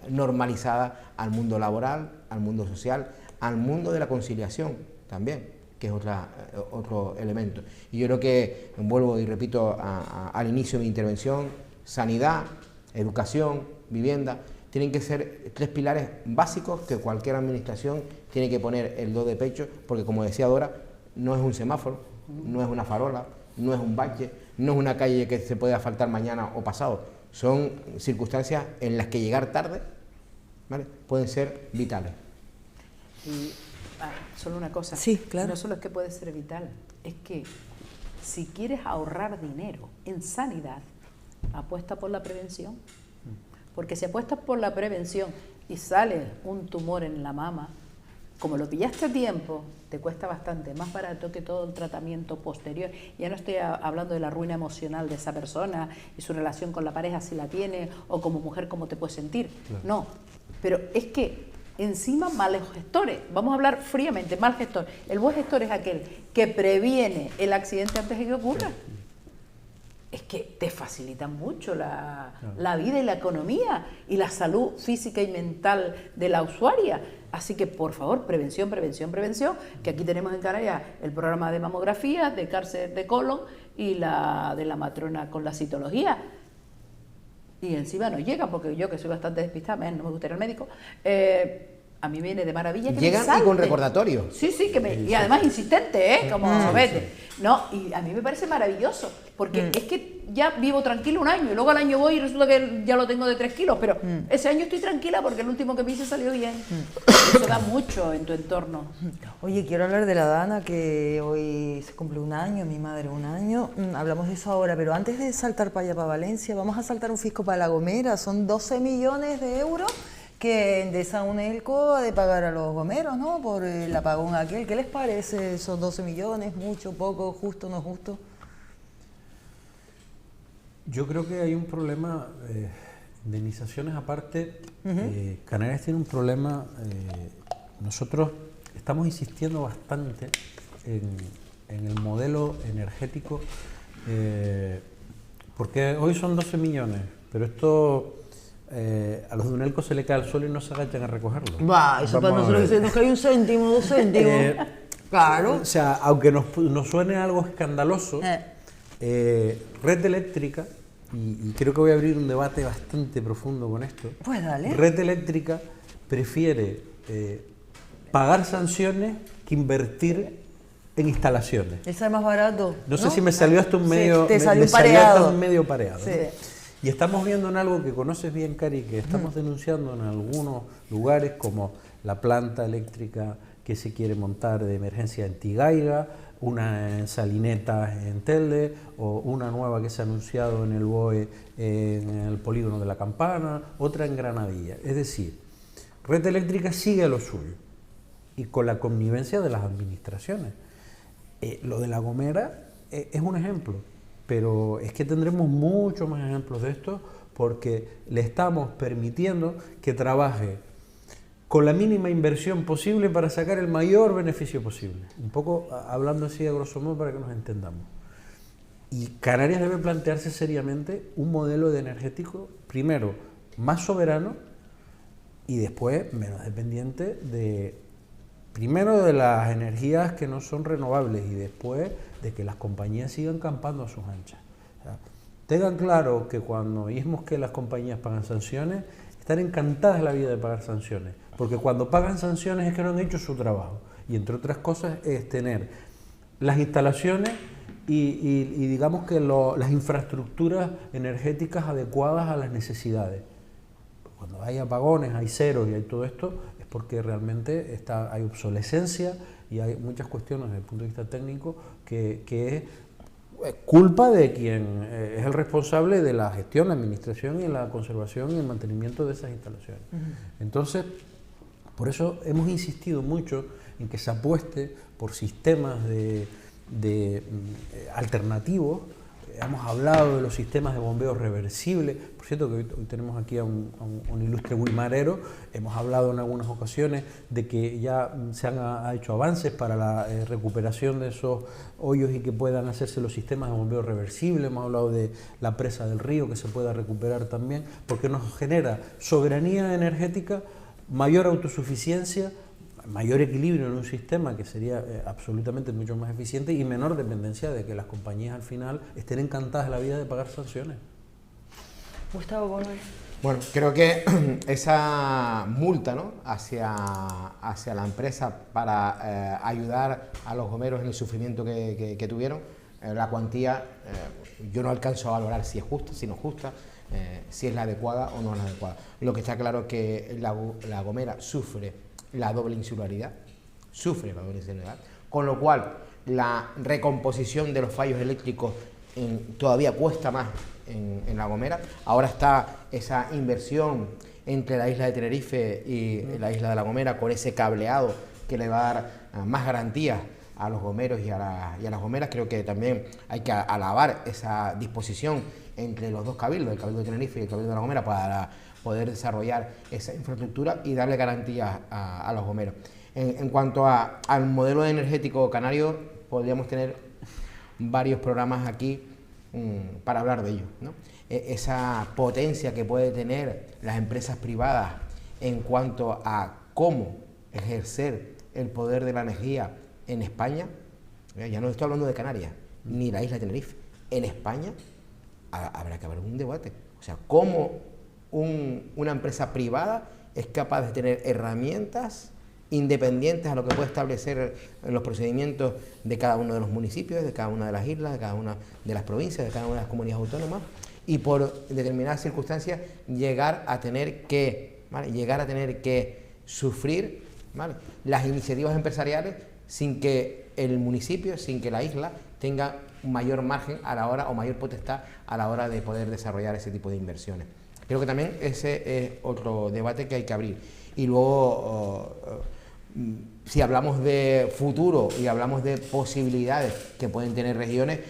normalizada al mundo laboral, al mundo social, al mundo de la conciliación también, que es otro elemento. Y yo creo que, vuelvo y repito al inicio de mi intervención, sanidad, educación, vivienda, tienen que ser 3 pilares básicos que cualquier administración tiene que poner el do de pecho, porque como decía Dora, no es un semáforo, no es una farola, no es un bache, no es una calle que se puede asfaltar mañana o pasado. Son circunstancias en las que llegar tarde, ¿vale?, pueden ser vitales. Y solo una cosa, sí, claro. No solo es que puede ser vital, es que si quieres ahorrar dinero en sanidad, apuesta por la prevención. Porque si apuestas por la prevención y sale un tumor en la mama, como lo pillaste a tiempo, te cuesta bastante más barato que todo el tratamiento posterior. Ya no estoy hablando de la ruina emocional de esa persona y su relación con la pareja, si la tiene, o como mujer, cómo te puedes sentir. Claro. No, pero es que encima malos gestores, vamos a hablar fríamente, mal gestor. El buen gestor es aquel que previene el accidente antes de que ocurra. Es que te facilita mucho la vida y la economía y la salud física y mental de la usuaria. Así que, por favor, prevención, prevención, prevención, que aquí tenemos en Canarias el programa de mamografía, de cáncer de colon y la de la matrona con la citología. Y encima no llega, porque yo, que soy bastante despistada, no me gusta ir al médico, a mí viene de maravilla que llegan me salte. Y con recordatorio. Sí, y además insistente, como vete. No, y a mí me parece maravilloso, porque es que ya vivo tranquilo un año, y luego al año voy y resulta que ya lo tengo de 3 kilos, pero ese año estoy tranquila porque el último que me hice salió bien. Eso da mucho en tu entorno. Oye, quiero hablar de la Dana, que hoy se cumple un año, mi madre un año. Hablamos de eso ahora, pero antes de saltar para allá, para Valencia, vamos a saltar un fisco para La Gomera. Son 12 millones de euros que Endesa Unelco ha de pagar a los gomeros, ¿no?, por el apagón aquel. ¿Qué les parece esos 12 millones? ¿Mucho, poco, justo, no justo? Yo creo que hay un problema, indemnizaciones aparte. Canarias tiene un problema, nosotros estamos insistiendo bastante en el modelo energético, porque hoy son 12 millones, pero esto... a los de Unelco se le cae al suelo y no se agachan a recogerlo. Eso para nosotros nos cae 1 céntimo, 2 céntimos. Claro. O sea, aunque nos suene algo escandaloso, Red Eléctrica, y creo que voy a abrir un debate bastante profundo con esto. Pues dale. Red Eléctrica prefiere pagar sanciones que invertir en instalaciones. ¿Eso es más barato? No sé si me salió hasta un medio, te salió me salió hasta un medio pareado. Sí. ¿No? Y estamos viendo en algo que conoces bien, Cari, que estamos denunciando en algunos lugares, como la planta eléctrica que se quiere montar de emergencia en Tigaiga, una en Salinetas en Telde, o una nueva que se ha anunciado en el BOE en el polígono de La Campana, otra en Granadilla. Es decir, Red Eléctrica sigue a lo suyo, y con la connivencia de las administraciones. Lo de La Gomera es un ejemplo. Pero es que tendremos muchos más ejemplos de esto, porque le estamos permitiendo que trabaje con la mínima inversión posible para sacar el mayor beneficio posible. Un poco hablando así a grosso modo para que nos entendamos. Y Canarias debe plantearse seriamente un modelo de energético, primero, más soberano y después menos dependiente primero de las energías que no son renovables y después de que las compañías sigan campando a sus anchas. O sea, tengan claro que cuando oímos que las compañías pagan sanciones, están encantadas la vida de pagar sanciones, porque cuando pagan sanciones es que no han hecho su trabajo, y entre otras cosas es tener las instalaciones y digamos que las infraestructuras energéticas adecuadas a las necesidades. Cuando hay apagones, hay ceros y hay todo esto, es porque realmente hay obsolescencia y hay muchas cuestiones desde el punto de vista técnico que es culpa de quien es el responsable de la gestión, la administración y la conservación y el mantenimiento de esas instalaciones. Entonces, por eso hemos insistido mucho en que se apueste por sistemas alternativos hemos hablado de los sistemas de bombeo reversible. Por cierto que hoy tenemos aquí a un ilustre guimarero. Hemos hablado en algunas ocasiones de que ya se han hecho avances para la recuperación de esos hoyos y que puedan hacerse los sistemas de bombeo reversible. Hemos hablado de la presa del río que se pueda recuperar también, porque nos genera soberanía energética, mayor autosuficiencia, mayor equilibrio en un sistema que sería absolutamente mucho más eficiente y menor dependencia de que las compañías al final estén encantadas de la vida de pagar sanciones. Gustavo Bono. Bueno, creo que esa multa, ¿no?, hacia la empresa para ayudar a los gomeros en el sufrimiento que tuvieron, la cuantía, yo no alcanzo a valorar si es justa, si no es justa, si es la adecuada o no es la adecuada. Lo que está claro es que la Gomera sufre la doble insularidad, con lo cual la recomposición de los fallos eléctricos todavía cuesta más en La Gomera. Ahora está esa inversión entre la isla de Tenerife y la isla de La Gomera con ese cableado que le va a dar más garantías a los gomeros y a las gomeras. Creo que también hay que alabar esa disposición entre los dos cabildos, el Cabildo de Tenerife y el Cabildo de La Gomera, para poder desarrollar esa infraestructura y darle garantías a los gomeros. En cuanto al modelo energético canario, podríamos tener varios programas aquí para hablar de ello, ¿no? Esa potencia que puede tener las empresas privadas en cuanto a cómo ejercer el poder de la energía en España. Ya no estoy hablando de Canarias ni la isla de Tenerife. En España habrá que haber un debate. O sea, cómo una empresa privada es capaz de tener herramientas independientes a lo que puede establecer los procedimientos de cada uno de los municipios, de cada una de las islas, de cada una de las provincias, de cada una de las comunidades autónomas, y por determinadas circunstancias llegar a tener que sufrir, ¿vale?, las iniciativas empresariales sin que el municipio, sin que la isla tenga un mayor margen a la hora o mayor potestad a la hora de poder desarrollar ese tipo de inversiones. Creo que también ese es otro debate que hay que abrir. Y luego, si hablamos de futuro y hablamos de posibilidades que pueden tener regiones,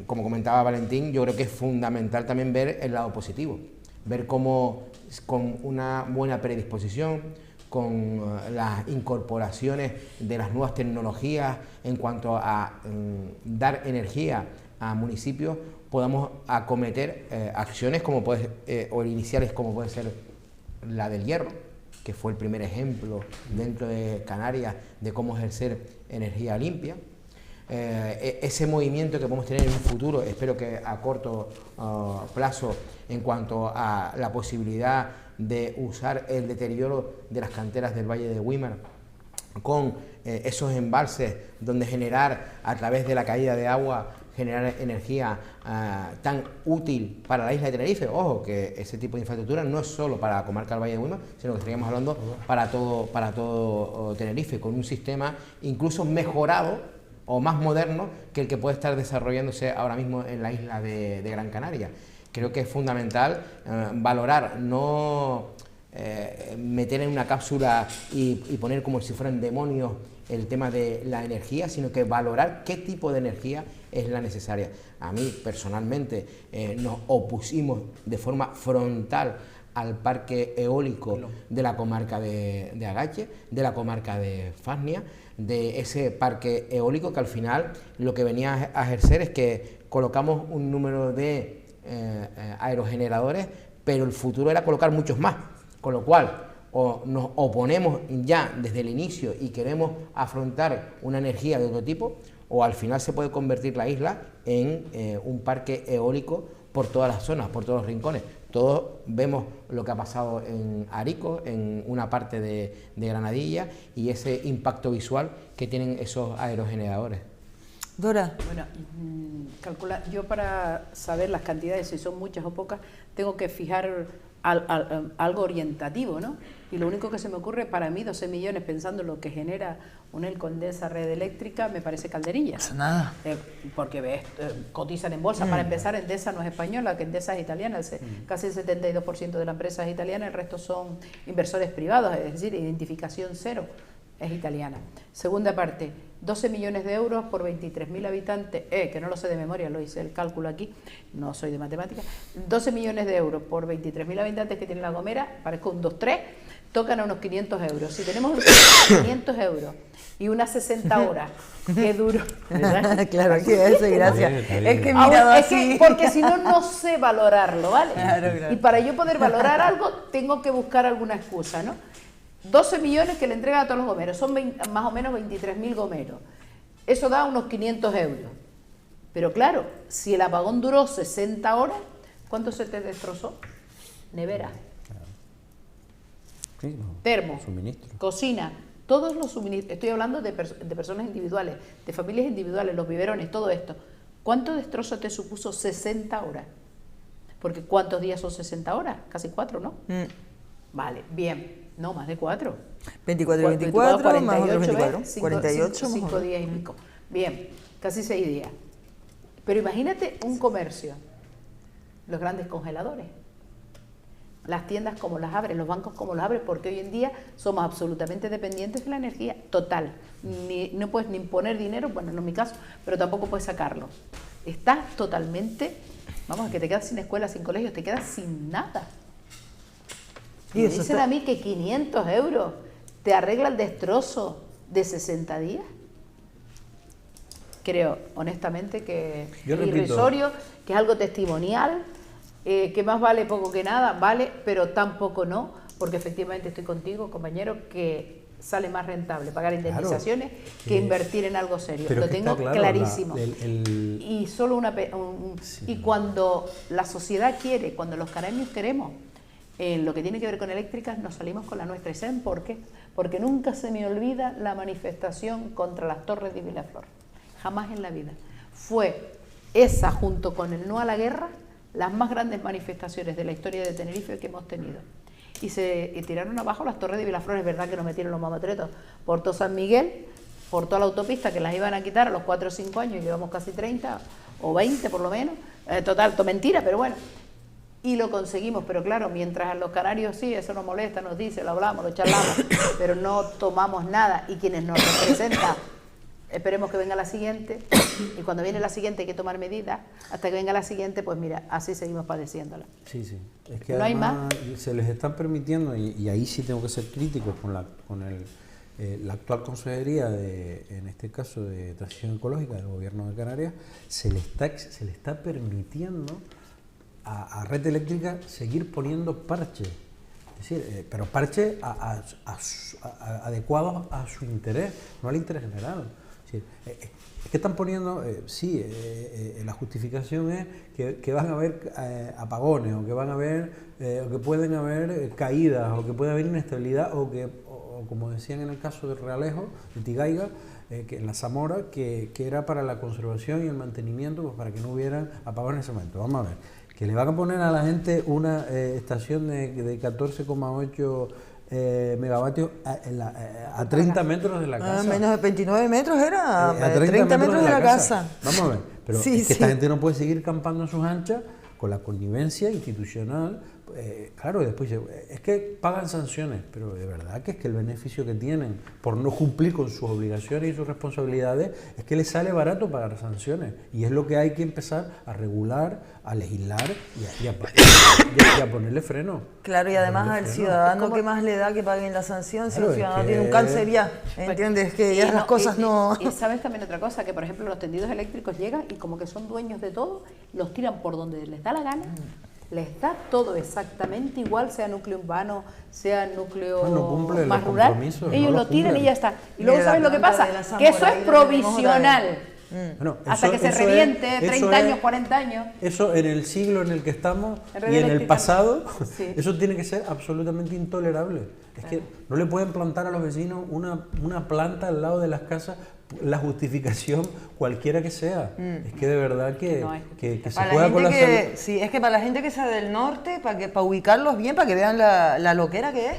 como comentaba Valentín, yo creo que es fundamental también ver el lado positivo, ver cómo con una buena predisposición, con las incorporaciones de las nuevas tecnologías en cuanto a dar energía a municipios, podamos acometer acciones como o iniciales como puede ser la del hierro, que fue el primer ejemplo dentro de Canarias de cómo ejercer energía limpia. Ese movimiento que podemos tener en un futuro, espero que a corto plazo, en cuanto a la posibilidad de usar el deterioro de las canteras del Valle de Güímar con esos embalses donde generar a través de la caída de agua, generar energía tan útil para la isla de Tenerife. Ojo, que ese tipo de infraestructura no es solo para la comarca del Valle de Güímar, sino que estaríamos hablando para todo Tenerife, con un sistema incluso mejorado o más moderno que el que puede estar desarrollándose ahora mismo en la isla de Gran Canaria. Creo que es fundamental valorar, no meter en una cápsula y poner como si fueran demonios el tema de la energía, sino que valorar qué tipo de energía es la necesaria. A mí, personalmente, nos opusimos de forma frontal al parque eólico de la comarca de Agache, de la comarca de Fasnia, de ese parque eólico que al final lo que venía a ejercer es que colocamos un número de aerogeneradores, pero el futuro era colocar muchos más, con lo cual o nos oponemos ya desde el inicio y queremos afrontar una energía de otro tipo, o al final se puede convertir la isla en un parque eólico por todas las zonas, por todos los rincones. Todos vemos lo que ha pasado en Arico, en una parte de Granadilla, y ese impacto visual que tienen esos aerogeneradores. Dora. Bueno, calcular, yo para saber las cantidades, si son muchas o pocas, tengo que fijar algo orientativo, ¿no? Y lo único que se me ocurre, para mí 12 millones, pensando en lo que genera una Condesa red eléctrica, me parece calderilla. Nada. Porque ves, cotizan en bolsa. Para empezar, Endesa no es española, que Endesa es italiana. Casi el 72% de la empresa es italiana, el resto son inversores privados, es decir, identificación cero, es italiana. Segunda parte, 12 millones de euros por 23.000 habitantes, que no lo sé de memoria, lo hice el cálculo aquí, no soy de matemáticas, 12 millones de euros por 23.000 habitantes que tiene La Gomera, parezco un 2-3, tocan a unos 500 euros. Si tenemos 500 euros y unas 60 horas, qué duro, ¿verdad? Claro, que eso, gracias. Está bien. Es que Ahora, mirado es así. que, porque si no, no sé valorarlo, ¿vale? Claro. Y para yo poder valorar algo, tengo que buscar alguna excusa, ¿no? 12 millones que le entregan a todos los gomeros, son más o menos 23.000 gomeros. Eso da unos 500 euros. Pero claro, si el apagón duró 60 horas, ¿cuánto se te destrozó? Nevera, Sí, no, termo, suministro. cocina, todos los suministros. Estoy hablando de personas individuales, de familias individuales, los biberones, todo esto. ¿Cuánto destrozo te supuso 60 horas? Porque ¿cuántos días son 60 horas? Casi 4, ¿no? Vale, bien. No, más de 4. 24 y 24, más otros 24. 48 más 5 otros. días y pico. Bien, casi 6 días. Pero imagínate un comercio, los grandes congeladores, las tiendas como las abres, los bancos como los abres, porque hoy en día somos absolutamente dependientes de la energía total. No puedes ni poner dinero, bueno, no es mi caso, pero tampoco puedes sacarlo. Estás totalmente, vamos, que te quedas sin escuela, sin colegios, te quedas sin nada. Y Me eso dicen está- a mí que 500 euros te arregla el destrozo de 60 días. Creo, honestamente, que Yo es repito. irrisorio, que es algo testimonial, que más vale poco que nada, vale, pero tampoco no, porque efectivamente estoy contigo, compañero, que sale más rentable pagar indemnizaciones que invertir en algo serio. Pero Lo que tengo está claro, clarísimo. el- Y solo y cuando la sociedad quiere, cuando los canareños queremos, en lo que tiene que ver con eléctricas, nos salimos con la nuestra. ¿Y saben por qué? Porque nunca se me olvida la manifestación contra las torres de Vilaflor. Jamás en la vida. Fue esa, junto con el no a la guerra, las más grandes manifestaciones de la historia de Tenerife que hemos tenido. Y se tiraron abajo las torres de Vilaflor. Es verdad que nos metieron los mamotretos por todo San Miguel, por toda la autopista, que las iban a quitar a los 4 o 5 años, y llevamos casi 30 o 20 por lo menos. Total, mentira, pero bueno. Y lo conseguimos, pero claro, mientras a los canarios sí, eso nos molesta, nos dice, lo hablamos, lo charlamos, pero no tomamos nada. Y quienes nos representan, esperemos que venga la siguiente, y cuando viene la siguiente hay que tomar medidas, hasta que venga la siguiente, pues mira, así seguimos padeciéndola. Sí, sí. Es que No hay además se les están permitiendo, y ahí sí tengo que ser crítico con la actual consejería, en este caso de Transición Ecológica del Gobierno de Canarias, se le está permitiendo a Red Eléctrica seguir poniendo parches. Es decir, pero parches adecuados a su interés, no al interés general. Es decir, es que están poniendo, la justificación es que van a haber apagones, o que van a haber, o que pueden haber caídas, o que puede haber inestabilidad, o como decían en el caso del Realejo, de Tigaiga, que en la Zamora, que era para la conservación y el mantenimiento, pues para que no hubieran apagones en ese momento. Vamos a ver, que le van a poner a la gente una estación de 14,8 megavatios a 30 metros de la casa. Menos de 29 metros era, A 30 metros de la casa. Vamos a ver, pero Sí, es que sí. esta gente no puede seguir campando en sus anchas con la connivencia institucional. Claro, después es que pagan sanciones, pero de verdad que es que el beneficio que tienen por no cumplir con sus obligaciones y sus responsabilidades es que les sale barato pagar sanciones, y es lo que hay que empezar a regular, a legislar y a ponerle freno. Claro, y además Ponerle al freno. ciudadano, ¿qué más le da que paguen la sanción si Claro, el es ciudadano que- tiene un cáncer ya? ¿Entiendes? Que ya las cosas no... Y sabes también otra cosa, que por ejemplo los tendidos eléctricos llegan y como que son dueños de todo, los tiran por donde les da la gana, les da todo exactamente igual, sea núcleo urbano, sea núcleo No cumple más los rural, compromisos, ellos no lo los tiran cumplen. y ya está. Y Mira, luego la ¿sabes lo que planta pasa? de la Que eso Zamora, es ahí la tenemos otra vez. provisional. Bueno, Hasta eso- que se eso reviente, es- 30 años, 40 años. Eso en el siglo en el que estamos En red y en el eléctrica. pasado, Sí. eso tiene que ser absolutamente intolerable. Es que no le pueden plantar a los vecinos una planta al lado de las casas, la justificación cualquiera que sea. Es que de verdad que, No hay que se Para la juega con gente la que, salud. sí, es que para la gente que sea del norte, para ubicarlos bien, para que vean la loquera que es,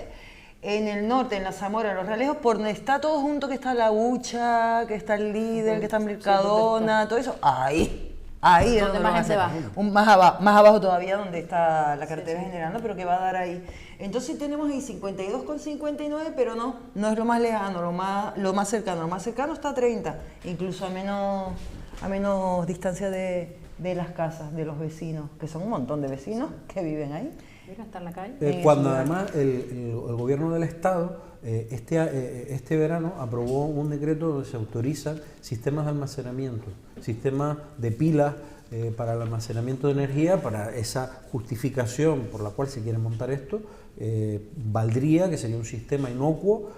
en el norte, en la Zamora, en los Realejos, por donde está todo junto, que está la Ucha, que está el Líder, que está Mercadona, todo eso, ahí Ahí es ¿Dónde donde más lo van a gente hacer. va? Más abajo todavía donde está la carretera generando, pero que va a dar ahí. Entonces tenemos ahí 52,59, pero no es lo más lejano, lo más cercano. Lo más cercano está a 30, incluso a menos distancia de las casas, de los vecinos, que son un montón de vecinos que viven ahí. Mira, está en la calle. Cuando además el gobierno del Estado este verano aprobó un decreto donde se autorizan sistemas de almacenamiento, sistemas de pilas para el almacenamiento de energía, para esa justificación por la cual se quiere montar esto, valdría que sería un sistema inocuo,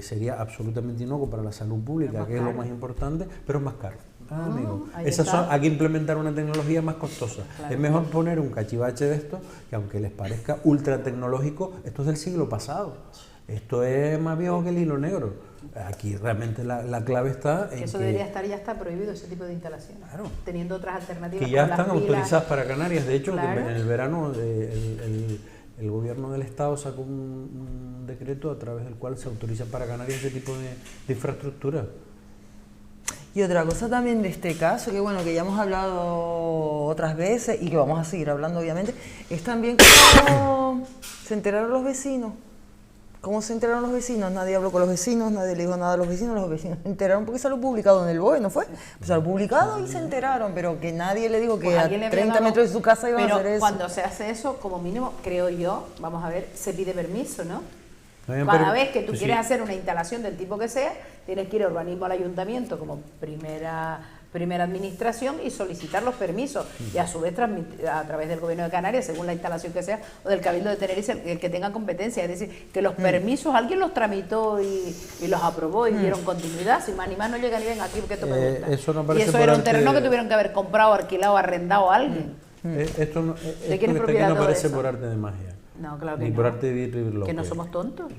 sería absolutamente inocuo para la salud pública, que es lo más importante, pero es más caro. Amigo, hay que implementar una tecnología más costosa. Claro. Es mejor poner un cachivache de esto, que aunque les parezca ultra tecnológico, esto es del siglo pasado. Esto es más viejo que el hilo negro. Aquí realmente la clave está en eso debería estar ya está prohibido, ese tipo de instalaciones. Claro. Teniendo otras alternativas. Que ya están autorizadas para Canarias. De hecho, claro. En el verano el gobierno del Estado sacó un decreto a través del cual se autoriza para Canarias ese tipo de infraestructura. Y otra cosa también de este caso, que bueno, que ya hemos hablado otras veces y que vamos a seguir hablando obviamente, es también cómo se enteraron los vecinos. ¿Cómo se enteraron los vecinos? Nadie habló con los vecinos, nadie le dijo nada a los vecinos se enteraron porque salió publicado en el BOE, ¿no fue? Pues salió publicado y se enteraron, pero que nadie le dijo que a 30 metros de su casa iban a hacer eso. Pero cuando se hace eso, como mínimo, creo yo, vamos a ver, se pide permiso, ¿no? Cada vez que tú quieres hacer una instalación del tipo que sea, tienes que ir a urbanismo al ayuntamiento como primera administración y solicitar los permisos y a su vez a través del gobierno de Canarias, según la instalación que sea, o del Cabildo de Tenerife, el que tenga competencia. Es decir, que los permisos alguien los tramitó y los aprobó y dieron continuidad. Sin más ni más no llega ni ven aquí porque esto me gusta. Eso no parece y eso era un terreno que tuvieron que haber comprado, alquilado, arrendado a alguien. Esto ¿De quién es propiedad no todo parece eso? por arte de magia. No, claro que ni no. por arte de vivir Que no somos tontos.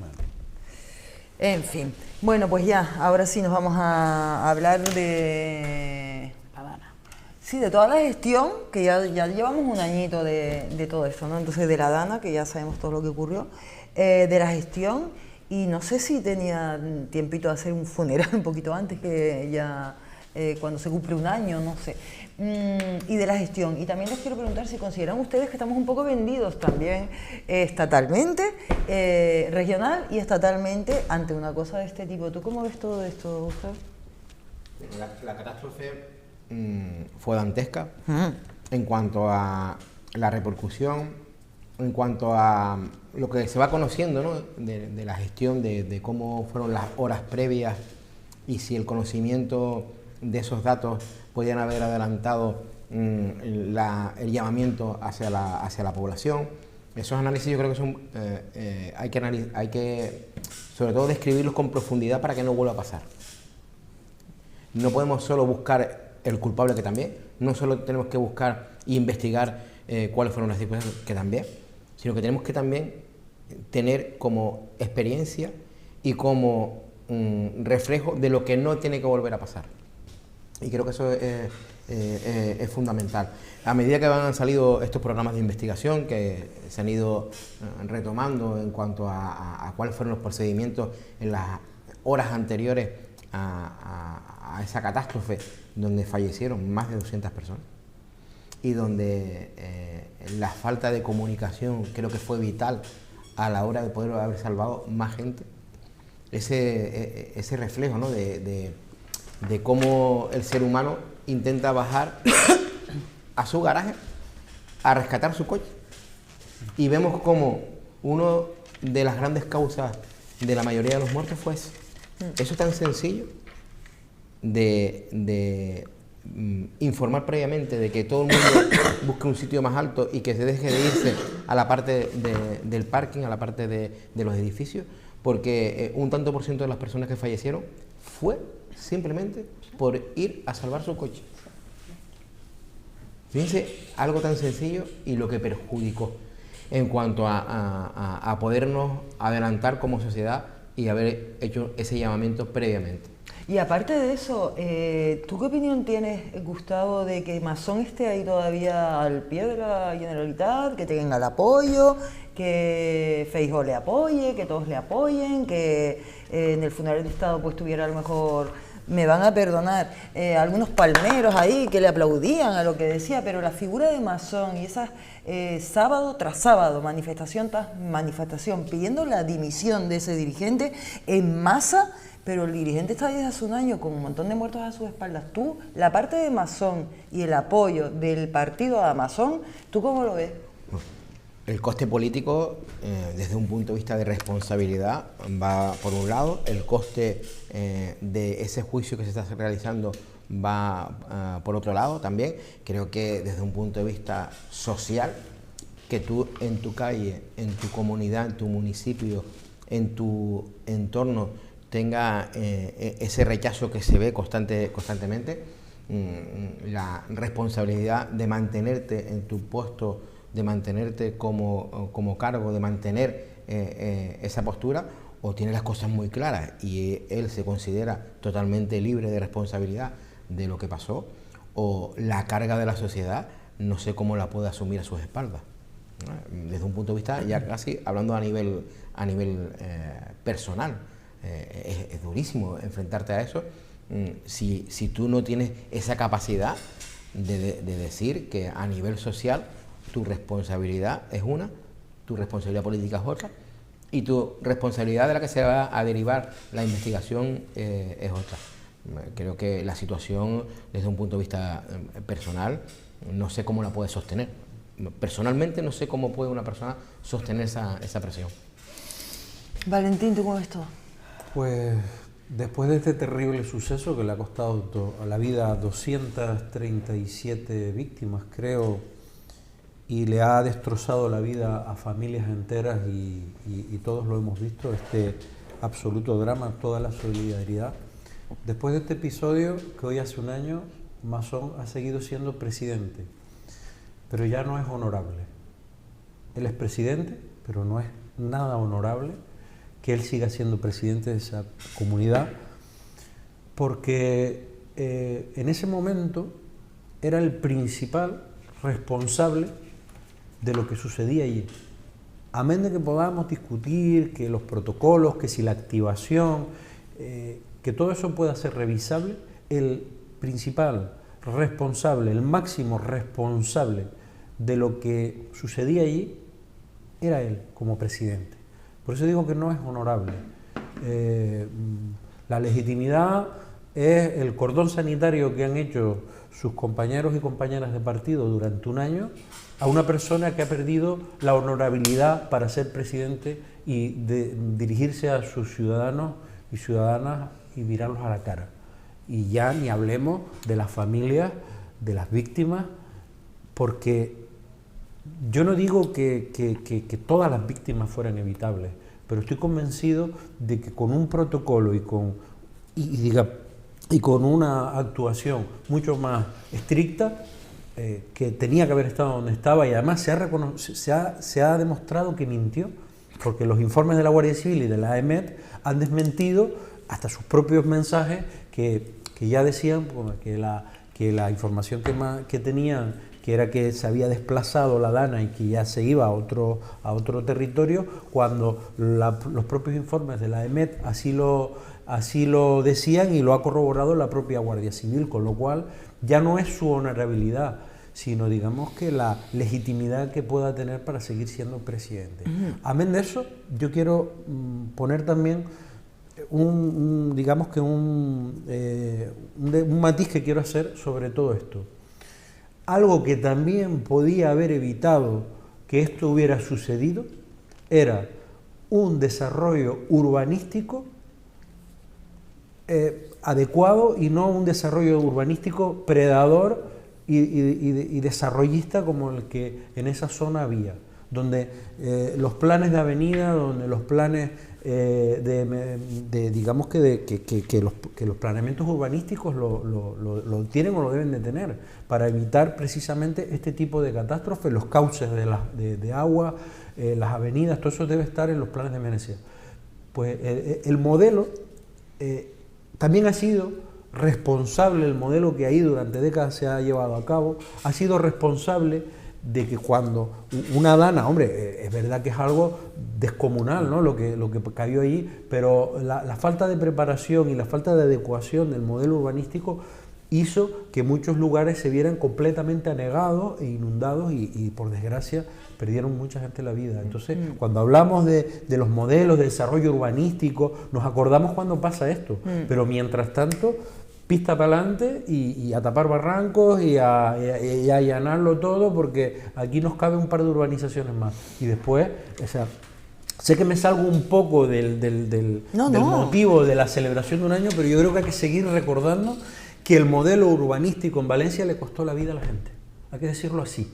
En fin, bueno, pues ya, ahora sí nos vamos a hablar de La Dana. Sí, de toda la gestión, que ya llevamos un añito de todo esto, ¿no? Entonces, de la Dana, que ya sabemos todo lo que ocurrió, de la gestión, y no sé si tenía tiempito de hacer un funeral un poquito antes, que ya cuando se cumple un año, no sé. Y de la gestión. Y también les quiero preguntar si consideran ustedes que estamos un poco vendidos también estatalmente, regional y estatalmente ante una cosa de este tipo. ¿Tú cómo ves todo esto, Gustavo? La catástrofe fue dantesca en cuanto a la repercusión, en cuanto a lo que se va conociendo, ¿no? de la gestión, de cómo fueron las horas previas y si el conocimiento de esos datos podían haber adelantado el llamamiento hacia la población. Esos análisis yo creo que son hay que sobre todo describirlos con profundidad para que no vuelva a pasar. No podemos solo buscar el culpable, que también, no solo tenemos que buscar e investigar cuáles fueron las circunstancias, que también, sino que tenemos que también tener como experiencia y como reflejo de lo que no tiene que volver a pasar. Y creo que eso es fundamental. A medida que han salido estos programas de investigación que se han ido retomando en cuanto a cuáles fueron los procedimientos en las horas anteriores a esa catástrofe, donde fallecieron más de 200 personas y donde la falta de comunicación creo que fue vital a la hora de poder haber salvado más gente, ese reflejo, ¿no? de cómo el ser humano intenta bajar a su garaje a rescatar su coche. Y vemos como una de las grandes causas de la mayoría de los muertos fue eso. Eso tan sencillo de informar previamente de que todo el mundo busque un sitio más alto y que se deje de irse a la parte del parking, a la parte de los edificios, porque un tanto por ciento de las personas que fallecieron fue simplemente por ir a salvar su coche. Fíjense, algo tan sencillo y lo que perjudicó en cuanto a podernos adelantar como sociedad y haber hecho ese llamamiento previamente. Y aparte de eso, ¿tú qué opinión tienes, Gustavo, de que Masón esté ahí todavía al pie de la Generalitat, que tenga el apoyo, que Feijóo le apoye, que todos le apoyen, que en el funeral de Estado pues tuviera a lo mejor me van a perdonar, algunos palmeros ahí que le aplaudían a lo que decía, pero la figura de Masón y esas sábado tras sábado, manifestación tras manifestación, pidiendo la dimisión de ese dirigente en masa, pero el dirigente está ahí desde hace un año con un montón de muertos a sus espaldas. Tú, la parte de Masón y el apoyo del partido a Masón, ¿tú cómo lo ves? El coste político, desde un punto de vista de responsabilidad, va por un lado. El coste de ese juicio que se está realizando va por otro lado también. Creo que desde un punto de vista social, que tú en tu calle, en tu comunidad, en tu municipio, en tu entorno, tenga ese rechazo que se ve constantemente, la responsabilidad de mantenerte en tu puesto, de mantenerte como cargo, de mantener esa postura, o tiene las cosas muy claras y él se considera totalmente libre de responsabilidad de lo que pasó, o la carga de la sociedad no sé cómo la puede asumir a sus espaldas, ¿no? Desde un punto de vista ya casi hablando a nivel personal. Es durísimo enfrentarte a eso si tú no tienes esa capacidad de decir que a nivel social tu responsabilidad es una, tu responsabilidad política es otra y tu responsabilidad de la que se va a derivar la investigación es otra. Creo que la situación desde un punto de vista personal no sé cómo la puede sostener. Personalmente no sé cómo puede una persona sostener esa presión. Valentín, ¿tú cómo ves todo? Pues después de este terrible suceso que le ha costado la vida a 237 víctimas, creo, y le ha destrozado la vida a familias enteras y todos lo hemos visto, este absoluto drama, toda la solidaridad. Después de este episodio, que hoy hace un año, Masón ha seguido siendo presidente, pero ya no es honorable. Él es presidente, pero no es nada honorable que él siga siendo presidente de esa comunidad, porque en ese momento era el principal responsable de lo que sucedía allí. Amén de que podamos discutir que los protocolos, que si la activación, que todo eso pueda ser revisable, el principal responsable, el máximo responsable de lo que sucedía allí era él como presidente. Por eso digo que no es honorable. La legitimidad es el cordón sanitario que han hecho sus compañeros y compañeras de partido durante un año a una persona que ha perdido la honorabilidad para ser presidente y dirigirse a sus ciudadanos y ciudadanas y mirarlos a la cara. Y ya ni hablemos de las familias, de las víctimas, porque yo no digo que todas las víctimas fueran evitables, pero estoy convencido de que con un protocolo y con una actuación mucho más estricta, que tenía que haber estado donde estaba, y además se ha demostrado que mintió, porque los informes de la Guardia Civil y de la EMET han desmentido hasta sus propios mensajes que ya decían que la información que tenían, que era que se había desplazado la Dana y que ya se iba a otro territorio, cuando los propios informes de la EMET así lo decían y lo ha corroborado la propia Guardia Civil, con lo cual ya no es su honorabilidad, sino digamos que la legitimidad que pueda tener para seguir siendo presidente. Amén de eso, yo quiero poner también un matiz que quiero hacer sobre todo esto. Algo que también podía haber evitado que esto hubiera sucedido era un desarrollo urbanístico adecuado y no un desarrollo urbanístico predador y desarrollista como el que en esa zona había, donde los planes de avenida, donde los planes digamos que los planeamientos urbanísticos lo tienen o lo deben de tener para evitar precisamente este tipo de catástrofes, los cauces de agua, las avenidas, todo eso debe estar en los planes de emergencia. Pues el modelo también ha sido responsable, el modelo que ahí durante décadas se ha llevado a cabo, ha sido responsable de que cuando una dana, hombre, es verdad que es algo descomunal, ¿no? Lo que cayó ahí, pero la falta de preparación y la falta de adecuación del modelo urbanístico hizo que muchos lugares se vieran completamente anegados e inundados y por desgracia perdieron mucha gente la vida. Entonces, cuando hablamos de los modelos de desarrollo urbanístico, nos acordamos cuando pasa esto, pero mientras tanto, pista para adelante y a tapar barrancos y a allanarlo todo, porque aquí nos cabe un par de urbanizaciones más. Y después, o sea, sé que me salgo un poco del motivo de la celebración de un año, pero yo creo que hay que seguir recordando que el modelo urbanístico en Valencia le costó la vida a la gente. Hay que decirlo así.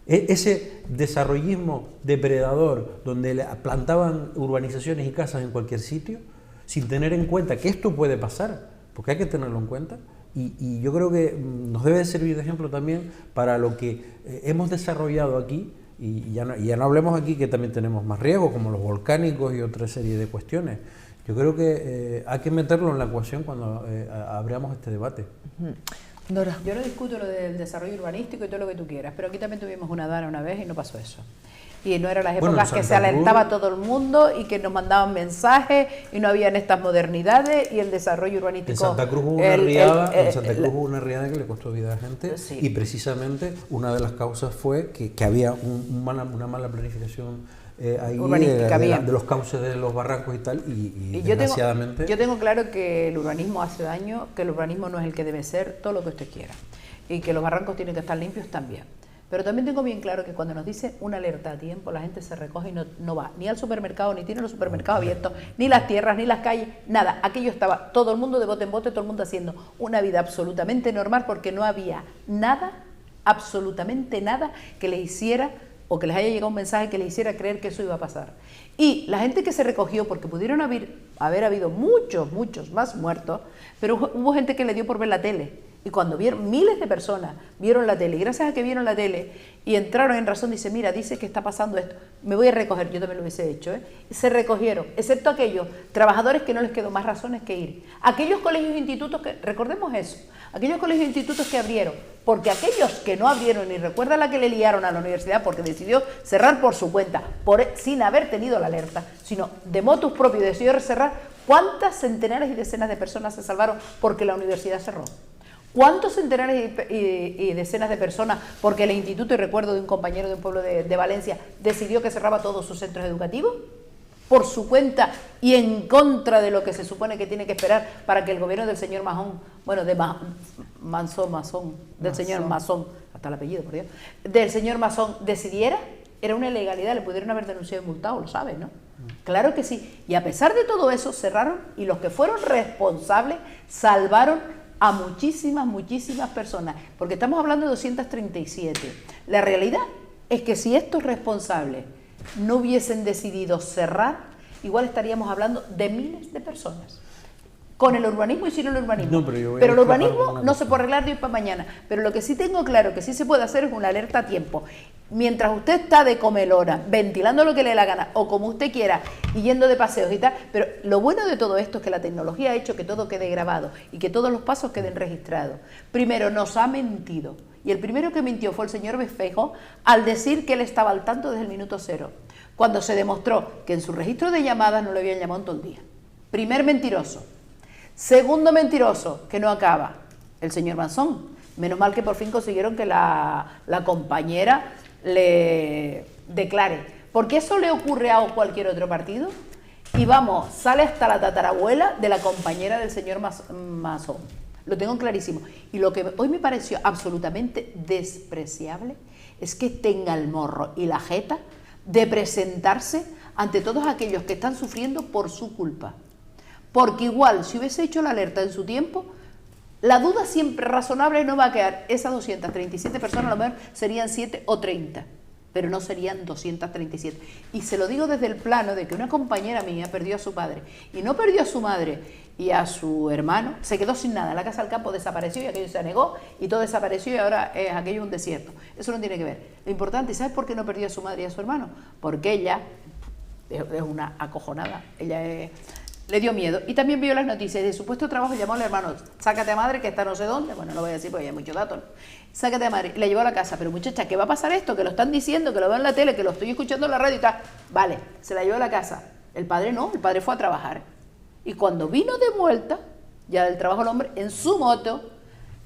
Ese desarrollismo depredador donde plantaban urbanizaciones y casas en cualquier sitio, sin tener en cuenta que esto puede pasar, porque hay que tenerlo en cuenta, y yo creo que nos debe de servir de ejemplo también para lo que hemos desarrollado aquí, y ya no hablemos aquí que también tenemos más riesgos, como los volcánicos y otra serie de cuestiones. Yo creo que hay que meterlo en la ecuación cuando abramos este debate. Dora. Yo no discuto lo del desarrollo urbanístico y todo lo que tú quieras, pero aquí también tuvimos una dana una vez y no pasó eso. Y no eran las épocas que se alentaba todo el mundo y que nos mandaban mensajes y no habían estas modernidades y el desarrollo urbanístico. En Santa Cruz hubo una riada que le costó vida a la gente, sí. Y precisamente una de las causas fue que había una mala planificación ahí de los cauces de los barrancos y tal, y desgraciadamente... Yo tengo claro que el urbanismo hace daño, que el urbanismo no es el que debe ser, todo lo que usted quiera, y que los barrancos tienen que estar limpios también. Pero también tengo bien claro que cuando nos dice una alerta a tiempo, la gente se recoge y no va ni al supermercado, ni tiene los supermercados abiertos, ni las tierras, ni las calles, nada. Aquello estaba todo el mundo de bote en bote, todo el mundo haciendo una vida absolutamente normal, porque no había nada, absolutamente nada, que les hiciera o que les haya llegado un mensaje que les hiciera creer que eso iba a pasar. Y la gente que se recogió, porque pudieron haber habido muchos más muertos, pero hubo gente que le dio por ver la tele. Y cuando vieron, miles de personas vieron la tele, y gracias a que vieron la tele y entraron en razón, dice, mira, dice que está pasando esto, me voy a recoger, yo también lo hubiese hecho, se recogieron, excepto aquellos trabajadores que no les quedó más razones que ir. Aquellos colegios e institutos que, recordemos eso, aquellos colegios e institutos que abrieron, porque aquellos que no abrieron, y recuerda la que le liaron a la universidad porque decidió cerrar por su cuenta, sin haber tenido la alerta, sino de motus propio decidió cerrar, ¿cuántas centenares y decenas de personas se salvaron porque la universidad cerró? ¿Cuántos centenares y decenas de personas, porque el instituto, y recuerdo de un compañero de un pueblo de Valencia, decidió que cerraba todos sus centros educativos por su cuenta y en contra de lo que se supone que tiene que esperar para que el gobierno del señor Mazón, bueno, del señor Mazón, hasta el apellido, por Dios, del señor Mazón decidiera? Era una ilegalidad, le pudieron haber denunciado y multado, lo sabes, ¿no? Claro que sí. Y a pesar de todo eso, cerraron y los que fueron responsables salvaron a muchísimas personas, porque estamos hablando de 237. La realidad es que si estos responsables no hubiesen decidido cerrar, igual estaríamos hablando de miles de personas. Con el urbanismo y sin el urbanismo. No, pero el urbanismo no se puede arreglar de hoy para mañana. Pero lo que sí tengo claro que sí se puede hacer es una alerta a tiempo. Mientras usted está de comelona, ventilando lo que le dé la gana, o como usted quiera, y yendo de paseos y tal, pero lo bueno de todo esto es que la tecnología ha hecho que todo quede grabado y que todos los pasos queden registrados. Primero, nos ha mentido. Y el primero que mintió fue el señor Feijóo al decir que él estaba al tanto desde el minuto cero, cuando se demostró que en su registro de llamadas no le habían llamado en todo el día. Primer mentiroso. Segundo mentiroso, que no acaba, el señor Mazón. Menos mal que por fin consiguieron que la compañera le declare. Porque eso le ocurre a cualquier otro partido. Y vamos, sale hasta la tatarabuela de la compañera del señor Mazón. Lo tengo clarísimo. Y lo que hoy me pareció absolutamente despreciable es que tenga el morro y la jeta de presentarse ante todos aquellos que están sufriendo por su culpa. Porque igual, si hubiese hecho la alerta en su tiempo, la duda siempre razonable no va a quedar. Esas 237 personas a lo mejor serían 7 o 30, pero no serían 237. Y se lo digo desde el plano de que una compañera mía perdió a su padre, y no perdió a su madre y a su hermano, se quedó sin nada. La casa del campo desapareció y aquello se anegó y todo desapareció y ahora es aquello un desierto. Eso no tiene que ver. Lo importante, ¿sabes por qué no perdió a su madre y a su hermano? Porque ella es una acojonada. Ella es Le dio miedo. Y también vio las noticias. De supuesto trabajo llamó al hermano, sácate a madre que está no sé dónde. Bueno, no lo voy a decir porque hay muchos datos. Sácate a madre. Le llevó a la casa. Pero muchacha, ¿qué va a pasar esto? Que lo están diciendo, que lo veo en la tele, que lo estoy escuchando en la radio y tal. Vale, se la llevó a la casa. El padre no, el padre fue a trabajar. Y cuando vino de vuelta, ya del trabajo el hombre, en su moto,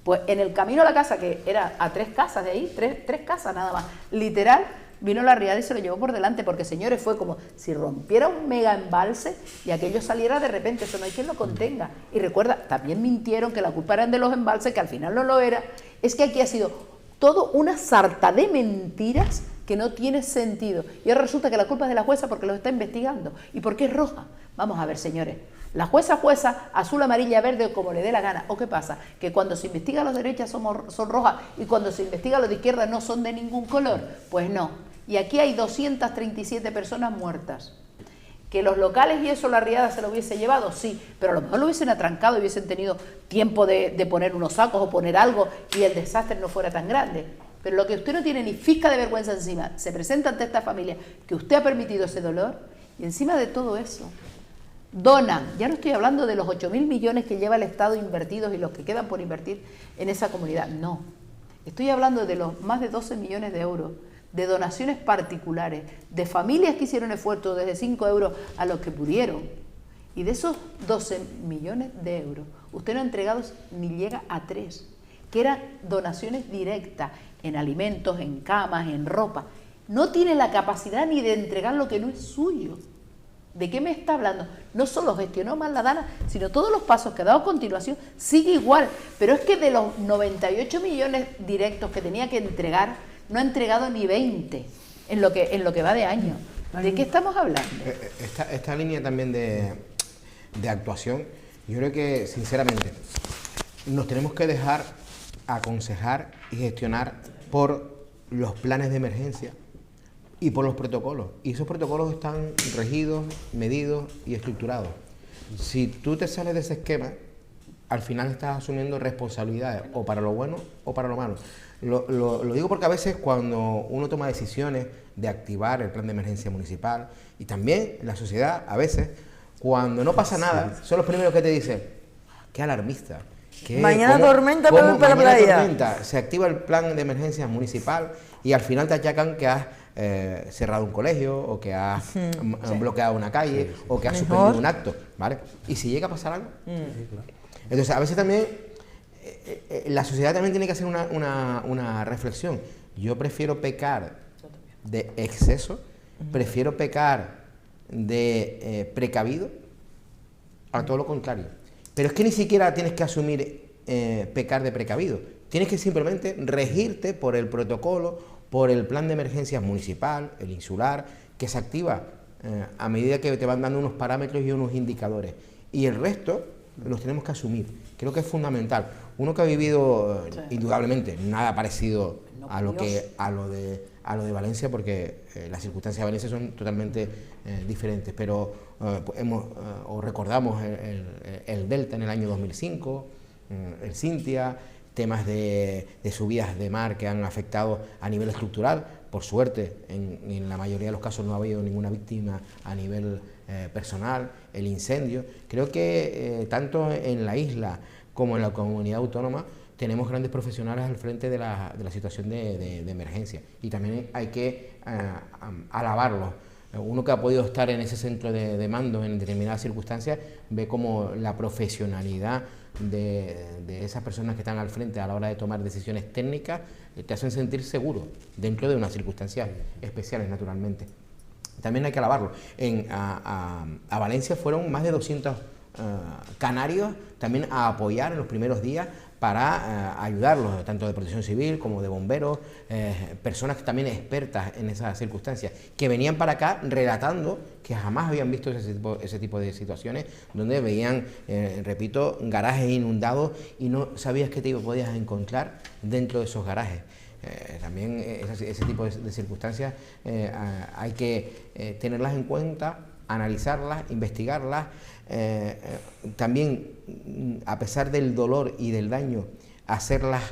pues en el camino a la casa, que era a 3 casas de ahí, tres casas nada más, literal, vino la riada y se lo llevó por delante, porque señores, fue como si rompiera un mega embalse y aquello saliera de repente, eso no hay quien lo contenga. Y recuerda, también mintieron que la culpa eran de los embalses, que al final no lo era. Es que aquí ha sido todo una sarta de mentiras que no tiene sentido. Y ahora resulta que la culpa es de la jueza porque lo está investigando. ¿Y por qué es roja? Vamos a ver, señores. La jueza, azul, amarilla, verde o como le dé la gana. ¿O qué pasa? Que cuando se investiga a los de derecha son rojas y cuando se investiga a los de izquierda no son de ningún color. Pues no. Y aquí hay 237 personas muertas. Que los locales y eso, la riada se lo hubiese llevado, sí, pero a lo mejor lo hubiesen atrancado y hubiesen tenido tiempo de poner unos sacos o poner algo y el desastre no fuera tan grande. Pero lo que usted no tiene ni fisca de vergüenza encima, se presenta ante esta familia que usted ha permitido ese dolor y encima de todo eso, donan, ya no estoy hablando de los 8.000 millones que lleva el Estado invertidos y los que quedan por invertir en esa comunidad, no. Estoy hablando de los más de 12 millones de euros de donaciones particulares, de familias que hicieron esfuerzo desde 5 euros a los que pudieron. Y de esos 12 millones de euros, usted no ha entregado ni llega a 3, que eran donaciones directas en alimentos, en camas, en ropa. No tiene la capacidad ni de entregar lo que no es suyo. ¿De qué me está hablando? No solo gestionó mal la Dana, sino todos los pasos que ha dado a continuación sigue igual. Pero es que de los 98 millones directos que tenía que entregar, no ha entregado ni 20 en lo que va de año. ¿De qué estamos hablando? Esta línea también de actuación, yo creo que, sinceramente, nos tenemos que dejar aconsejar y gestionar por los planes de emergencia y por los protocolos. Y esos protocolos están regidos, medidos y estructurados. Si tú te sales de ese esquema, al final estás asumiendo responsabilidades, o para lo bueno o para lo malo. Lo digo porque a veces cuando uno toma decisiones de activar el plan de emergencia municipal, y también la sociedad, a veces, cuando no pasa nada, son los primeros que te dicen, qué alarmista. Mañana tormenta, pero para la playa. Tormenta, se activa el plan de emergencia municipal y al final te achacan que has cerrado un colegio, o que has bloqueado una calle, o que has suspendido un acto, ¿vale? Y si llega a pasar algo. Entonces, a veces también la sociedad también tiene que hacer una reflexión. Yo prefiero pecar de exceso, prefiero pecar de precavido, a todo lo contrario. Pero es que ni siquiera tienes que asumir pecar de precavido. Tienes que simplemente regirte por el protocolo, por el plan de emergencias municipal, el insular, que se activa a medida que te van dando unos parámetros y unos indicadores. Y el resto los tenemos que asumir. Creo que es fundamental. Uno que ha vivido indudablemente nada parecido a lo de Valencia, porque las circunstancias de Valencia son totalmente diferentes, pero recordamos el Delta en el año 2005, el Cintia, temas de subidas de mar que han afectado a nivel estructural. Por suerte, en la mayoría de los casos no ha habido ninguna víctima a nivel personal, el incendio. Creo que tanto en la isla como en la comunidad autónoma tenemos grandes profesionales al frente de la situación de emergencia, y también hay que alabarlos. Uno que ha podido estar en ese centro de mando en determinadas circunstancias ve como la profesionalidad de esas personas que están al frente a la hora de tomar decisiones técnicas te hacen sentir seguro dentro de unas circunstancias especiales, naturalmente. También hay que alabarlo. A Valencia fueron más de 200 canarios también a apoyar en los primeros días para ayudarlos, tanto de protección civil como de bomberos, personas que también expertas en esas circunstancias, que venían para acá relatando que jamás habían visto ese tipo de situaciones, donde veían, repito, garajes inundados y no sabías qué te podías encontrar dentro de esos garajes. También ese tipo de circunstancias hay que tenerlas en cuenta, analizarlas, investigarlas. También, a pesar del dolor y del daño, hacerlas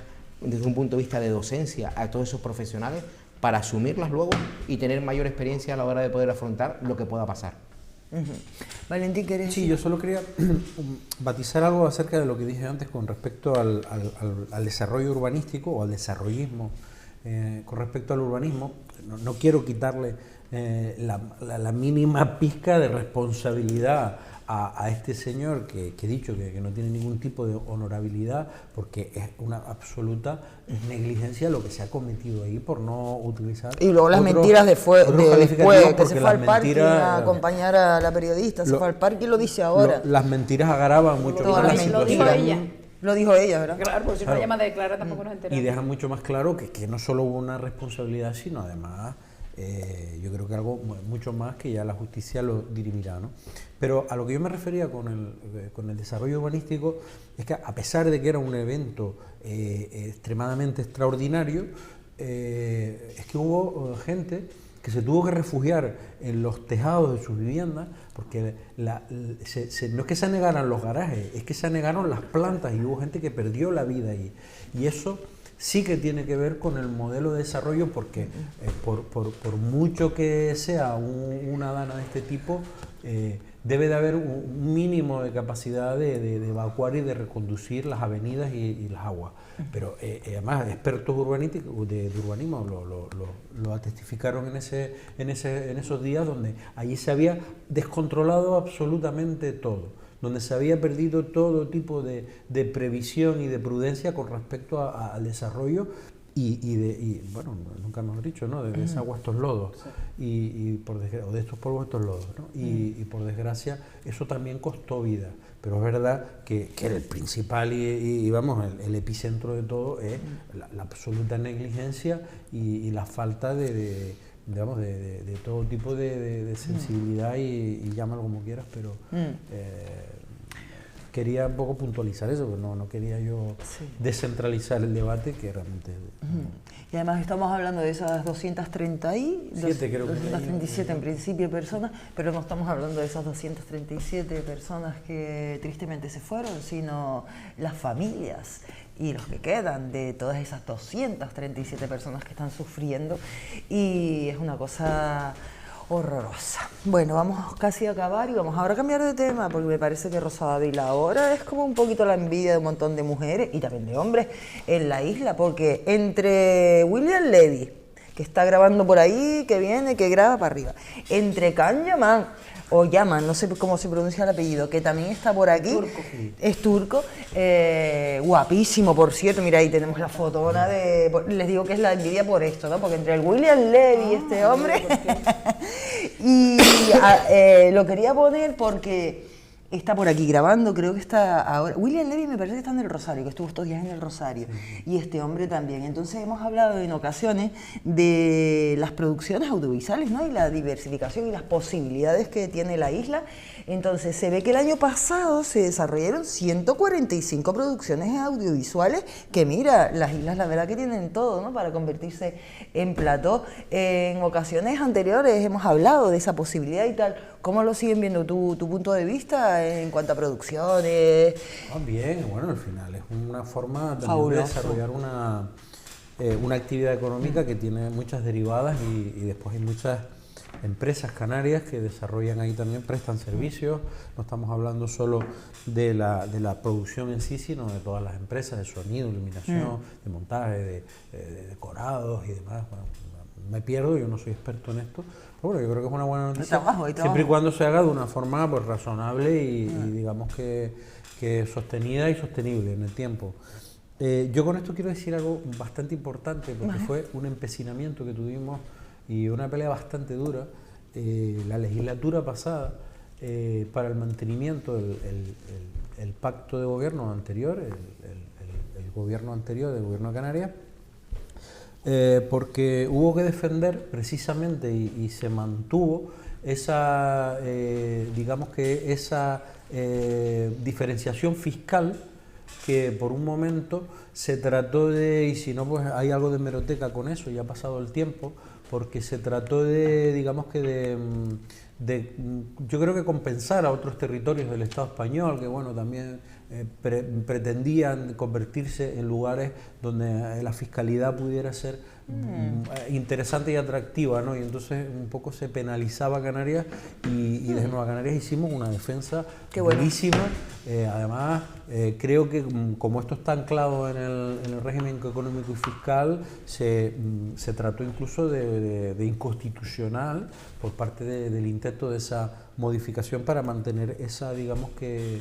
desde un punto de vista de docencia a todos esos profesionales para asumirlas luego y tener mayor experiencia a la hora de poder afrontar lo que pueda pasar. Valentín, ¿querés Sí, decir? yo solo quería batizar algo acerca de lo que dije antes con respecto al desarrollo urbanístico o al desarrollismo. Con respecto al urbanismo, no quiero quitarle la mínima pizca de responsabilidad a este señor que he dicho que no tiene ningún tipo de honorabilidad, porque es una absoluta negligencia lo que se ha cometido ahí por no utilizar. Y luego las otros- mentiras otros después, calificativos, que porque se fue las al parque mentiras- a acompañar a la periodista, se Lo- fue al parque y lo dice ahora. las mentiras agravan mucho Todas más la las Lo dijo situación. ella. Lo dijo ella, ¿verdad? Claro, porque si no Claro. llama a declarar tampoco nos Y enteramos. deja mucho más claro que no solo hubo una responsabilidad, sino además yo creo que algo mucho más que ya la justicia lo dirimirá, ¿no? Pero a lo que yo me refería con el desarrollo urbanístico es que a pesar de que era un evento extremadamente extraordinario, es que hubo gente que se tuvo que refugiar en los tejados de sus viviendas porque no es que se anegaran los garajes, es que se anegaron las plantas y hubo gente que perdió la vida ahí. Y eso sí que tiene que ver con el modelo de desarrollo porque por mucho que sea una dana de este tipo, debe de haber un mínimo de capacidad de evacuar y de reconducir las avenidas y las aguas. Pero además expertos urbanísticos de urbanismo lo testificaron en esos días donde allí se había descontrolado absolutamente todo, donde se había perdido todo tipo de previsión y de prudencia con respecto al desarrollo y bueno, nunca hemos dicho, ¿no? De esa agua estos lodos, o de estos polvos estos lodos, ¿no? Y por desgracia eso también costó vida, pero es verdad que el principal y vamos, el epicentro de todo es la absoluta negligencia y la falta de todo tipo de sensibilidad y llámalo como quieras, pero quería un poco puntualizar eso, pero no quería yo descentralizar el debate que realmente... Y además estamos hablando de esas 237 en principio personas, pero no estamos hablando de esas 237 personas que tristemente se fueron, sino las familias y los que quedan de todas esas 237 personas que están sufriendo, y es una cosa horrorosa. Bueno, vamos casi a acabar y vamos ahora a cambiar de tema, porque me parece que Rosa Dávila ahora es como un poquito la envidia de un montón de mujeres y también de hombres en la isla, porque entre William Levy, que está grabando por ahí, que viene, que graba para arriba, entre Can Yaman, o Yaman, no sé cómo se pronuncia el apellido, que también está por aquí, es turco, guapísimo, por cierto, mira, ahí tenemos la fotona les digo que es la envidia por esto, ¿no? Porque entre el William Levy y este hombre, y lo quería poner porque está por aquí grabando, creo que está ahora. William Levy me parece que está en el Rosario, que estuvo estos días en el Rosario, y este hombre también. Entonces hemos hablado en ocasiones de las producciones audiovisuales, ¿no? Y la diversificación y las posibilidades que tiene la isla. Entonces se ve que el año pasado se desarrollaron 145 producciones audiovisuales, que mira, las islas la verdad que tienen todo, ¿no? Para convertirse en plató. En ocasiones anteriores hemos hablado de esa posibilidad y tal. ¿Cómo lo siguen viendo tu punto de vista en cuanto a producciones? Bien, bueno, al final es una forma también Fabuloso. de desarrollar una actividad económica que tiene muchas derivadas y después hay muchas empresas canarias que desarrollan ahí también, prestan servicios. No estamos hablando solo de la producción en sí, sino de todas las empresas de sonido, iluminación, de montaje, de decorados y demás. Bueno, me pierdo, yo no soy experto en esto, pero bueno, yo creo que es una buena noticia, siempre y cuando se haga de una forma pues razonable y digamos que sostenida y sostenible en el tiempo. Yo con esto quiero decir algo bastante importante, porque fue un empecinamiento que tuvimos y una pelea bastante dura la legislatura pasada para el mantenimiento del pacto de gobierno anterior, el gobierno anterior del gobierno de Canarias, porque hubo que defender precisamente y se mantuvo esa, digamos que esa diferenciación fiscal que por un momento se trató de, y si no pues hay algo de hemeroteca con eso, ya ha pasado el tiempo, porque se trató de, digamos que yo creo que compensar a otros territorios del Estado español que bueno también pretendían convertirse en lugares donde la fiscalidad pudiera ser interesante y atractiva, ¿no? Y entonces un poco se penalizaba Canarias y desde Nueva Canarias hicimos una defensa buenísima. Además, creo que como esto está anclado en el régimen económico y fiscal, se trató incluso de inconstitucional por parte del intento de esa modificación para mantener esa, digamos que,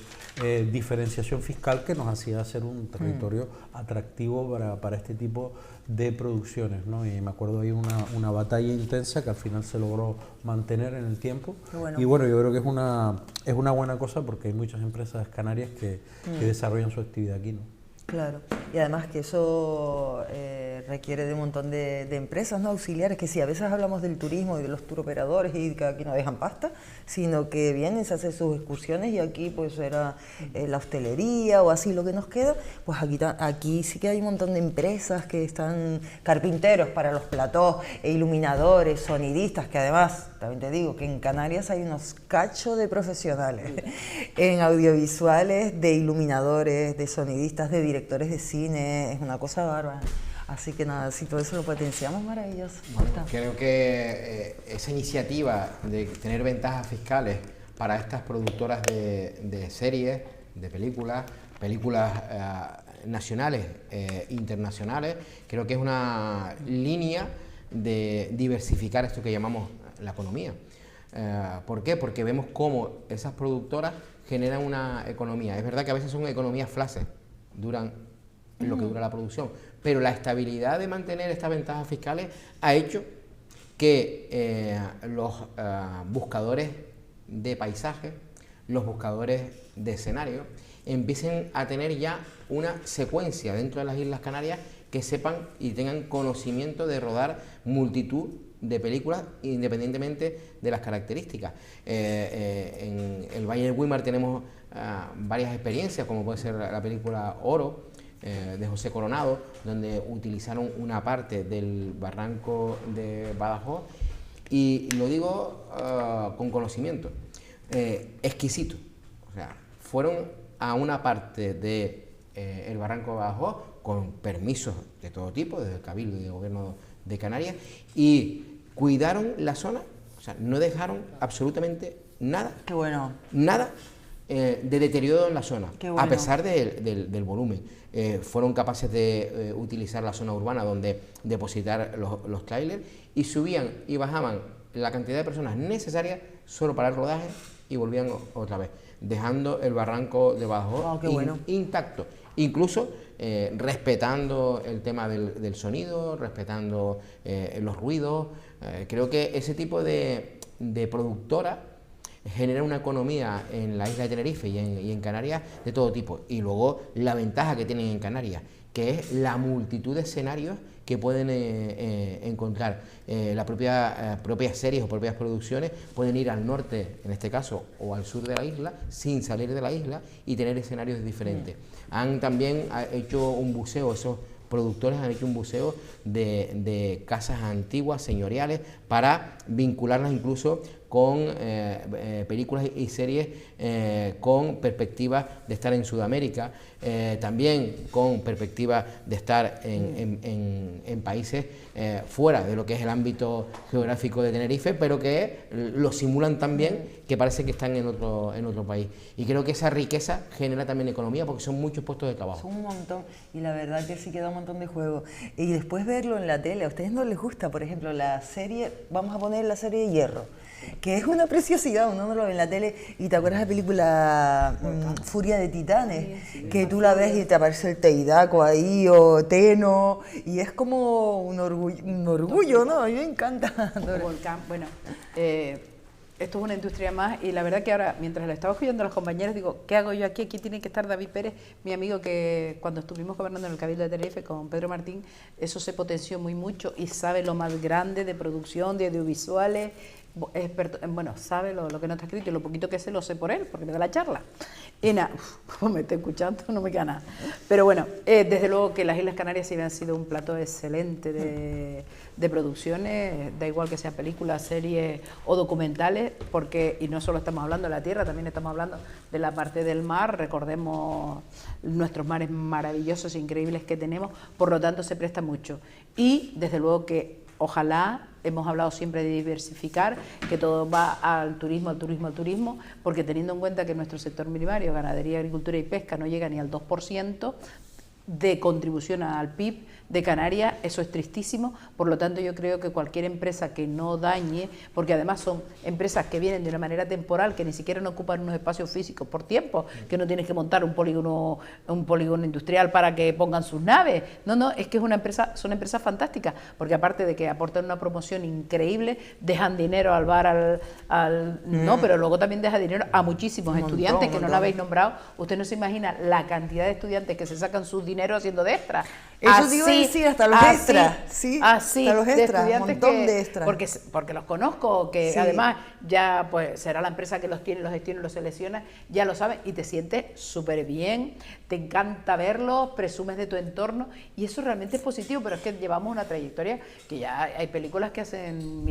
diferenciación fiscal que nos hacía ser un territorio atractivo para este tipo de producciones, ¿no? Y me acuerdo ahí una batalla intensa que al final se logró mantener en el tiempo. Y bueno, yo creo que es una buena cosa porque hay muchas empresas canarias que desarrollan su actividad aquí, ¿no? Claro, y además que eso requiere de un montón de empresas, ¿no?, auxiliares, que sí, a veces hablamos del turismo y de los turoperadores y que aquí no dejan pasta, sino que vienen, se hacen sus excursiones y aquí pues era la hostelería o así lo que nos queda, pues aquí sí que hay un montón de empresas que están, carpinteros para los platós, iluminadores, sonidistas, que además, también te digo que en Canarias hay unos cachos de profesionales en audiovisuales, de iluminadores, de sonidistas, de directores de cine, es una cosa bárbara. Así que nada, si todo eso lo potenciamos, maravilloso. Bueno, creo que esa iniciativa de tener ventajas fiscales para estas productoras de series, de películas nacionales, internacionales, creo que es una línea de diversificar esto que llamamos la economía. ¿Por qué? Porque vemos cómo esas productoras generan una economía. Es verdad que a veces son economías flaces, duran lo que dura la producción, pero la estabilidad de mantener estas ventajas fiscales ha hecho que los buscadores de paisajes, los buscadores de escenario, empiecen a tener ya una secuencia dentro de las Islas Canarias que sepan y tengan conocimiento de rodar multitud de películas independientemente de las características. En el Valle del Güímar tenemos varias experiencias, como puede ser la película Oro, de José Coronado, donde utilizaron una parte del barranco de Badajoz, y lo digo con conocimiento, exquisito. O sea, fueron a una parte de el barranco de Badajoz con permisos de todo tipo, desde el Cabildo y del Gobierno de Canarias, y cuidaron la zona, o sea, no dejaron absolutamente nada. Qué bueno. Nada de deterioro en la zona, bueno. a pesar del volumen. Fueron capaces de utilizar la zona urbana donde depositar los trailers y subían y bajaban la cantidad de personas necesarias solo para el rodaje y volvían otra vez, dejando el barranco de Badajoz intacto, incluso respetando el tema del sonido, respetando los ruidos. Creo que ese tipo de productora genera una economía en la isla de Tenerife y en Canarias de todo tipo. Y luego la ventaja que tienen en Canarias, que es la multitud de escenarios que pueden encontrar. Las propias series o propias producciones pueden ir al norte, en este caso, o al sur de la isla, sin salir de la isla y tener escenarios diferentes. Han también hecho un buceo, esos productores han hecho un buceo de casas antiguas, señoriales, para vincularlas incluso con películas y series con perspectivas de estar en Sudamérica, también con perspectivas de estar en países fuera de lo que es el ámbito geográfico de Tenerife, pero que lo simulan también, que parece que están en otro país. Y creo que esa riqueza genera también economía, porque son muchos puestos de trabajo. Son un montón, y la verdad que sí queda un montón de juego. Y después verlo en la tele, ¿a ustedes no les gusta, por ejemplo, la serie, vamos a poner la serie de Hierro, que es una preciosidad, uno no lo ve en la tele, y te acuerdas de la película Furia de Titanes, que tú la ves y te aparece el Teidaco ahí, o Teno, y es como un orgullo, ¿no? A mí me encanta. Volcán, bueno, esto es una industria más, y la verdad que ahora, mientras la estaba escuchando a los compañeros, digo, ¿qué hago yo aquí? Aquí tiene que estar David Pérez, mi amigo, que cuando estuvimos gobernando en el Cabildo de Tenerife con Pedro Martín, eso se potenció mucho y sabe lo más grande de producción, de audiovisuales, experto, bueno, sabe lo que no está escrito y lo poquito que sé lo sé por él, porque me da la charla. Y nada, como me estoy escuchando, no me queda nada. Pero bueno, desde luego que las Islas Canarias sí han sido un plato excelente de producciones, da igual que sea películas, series o documentales, porque, y no solo estamos hablando de la tierra, también estamos hablando de la parte del mar, recordemos nuestros mares maravillosos e increíbles que tenemos, por lo tanto se presta mucho. Y desde luego que ojalá, hemos hablado siempre de diversificar, que todo va al turismo, porque teniendo en cuenta que nuestro sector primario, ganadería, agricultura y pesca, no llega ni al 2% de contribución al PIB de Canarias, eso es tristísimo. Por lo tanto, yo creo que cualquier empresa que no dañe, porque además son empresas que vienen de una manera temporal, que ni siquiera no ocupan unos espacios físicos por tiempo, que no tienes que montar un polígono industrial para que pongan sus naves. No, es que son empresas fantásticas, porque aparte de que aportan una promoción increíble, dejan dinero al bar, no, pero luego también deja dinero a muchísimos estudiantes que no lo habéis nombrado. Usted no se imagina la cantidad de estudiantes que se sacan sus dinero haciendo de extra. Eso digo decir, hasta los extras. Sí, hasta los extras, un montón de extras. Porque los conozco, que sí. Además ya pues será la empresa que los tiene, los gestiona, los selecciona, ya lo saben, y te sientes súper bien, te encanta verlos, presumes de tu entorno, y eso realmente es positivo, pero es que llevamos una trayectoria que ya hay películas que hacen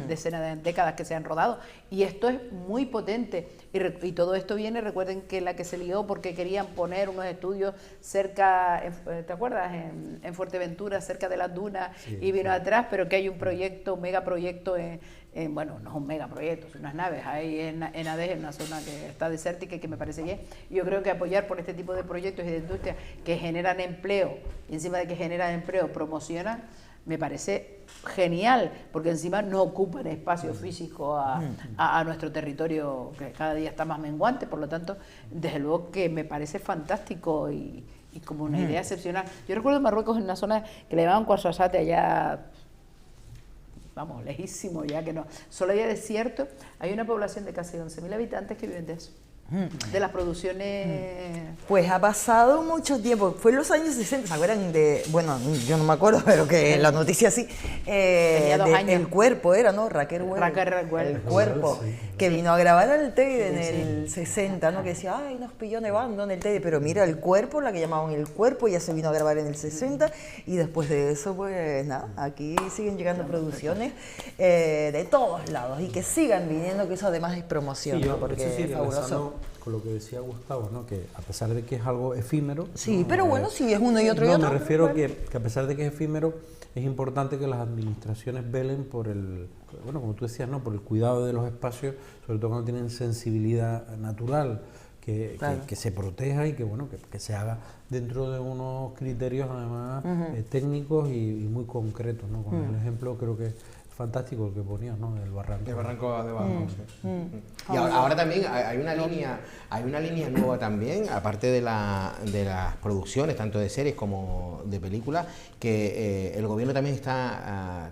decenas de décadas que se han rodado, y esto es muy potente, y todo esto viene, recuerden que la que se lió porque querían poner unos estudios cerca, ¿te acuerdas? En Fuerteventura, cerca de las dunas, sí, y vino atrás, pero que hay un proyecto, un megaproyecto, bueno, no es un megaproyecto, son unas naves ahí en Adés, en una zona que está desértica y que me parece bien. Yo creo que apoyar por este tipo de proyectos y de industrias que generan empleo, y encima de que generan empleo, promocionan, me parece genial, porque encima no ocupan espacio físico a nuestro territorio, que cada día está más menguante, por lo tanto, desde luego que me parece fantástico y como una idea excepcional. Yo recuerdo en Marruecos, en una zona que le llamaban Ouarzazate, allá, vamos, lejísimo ya, que no, solo había desierto, hay una población de casi 11.000 habitantes que viven de eso. De las producciones. Pues ha pasado mucho tiempo, fue en los años 60, ¿se acuerdan de? Bueno, yo no me acuerdo, pero que la noticia sí. Tenía 2 años. El cuerpo era, ¿no? Raquel Well. El cuerpo, sí, que vino a grabar al Teide en el 60, ¿no? Que decía, ay, nos pilló nevando en el Teide, pero mira, el cuerpo, la que llamaban el cuerpo, ya se vino a grabar en el 60, y después de eso, pues nada, aquí siguen llegando producciones de todos lados, y que sigan viniendo, que eso además es promoción, sí, ¿no? Porque es fabuloso. Con lo que decía Gustavo, ¿no? Que a pesar de que es algo efímero... Sí, ¿no? Pero bueno, sí, es uno y otro y otro. Me refiero que a pesar de que es efímero, es importante que las administraciones velen por el, bueno, como tú decías, ¿no? Por el cuidado de los espacios, sobre todo cuando tienen sensibilidad natural, que se proteja y que, bueno, que se haga dentro de unos criterios además técnicos y muy concretos, ¿no? Con el ejemplo creo que fantástico el que ponías, ¿no? El barranco. El barranco de Bajón, sí. Y ahora también hay una línea nueva también, aparte de las producciones, tanto de series como de películas, que el gobierno también está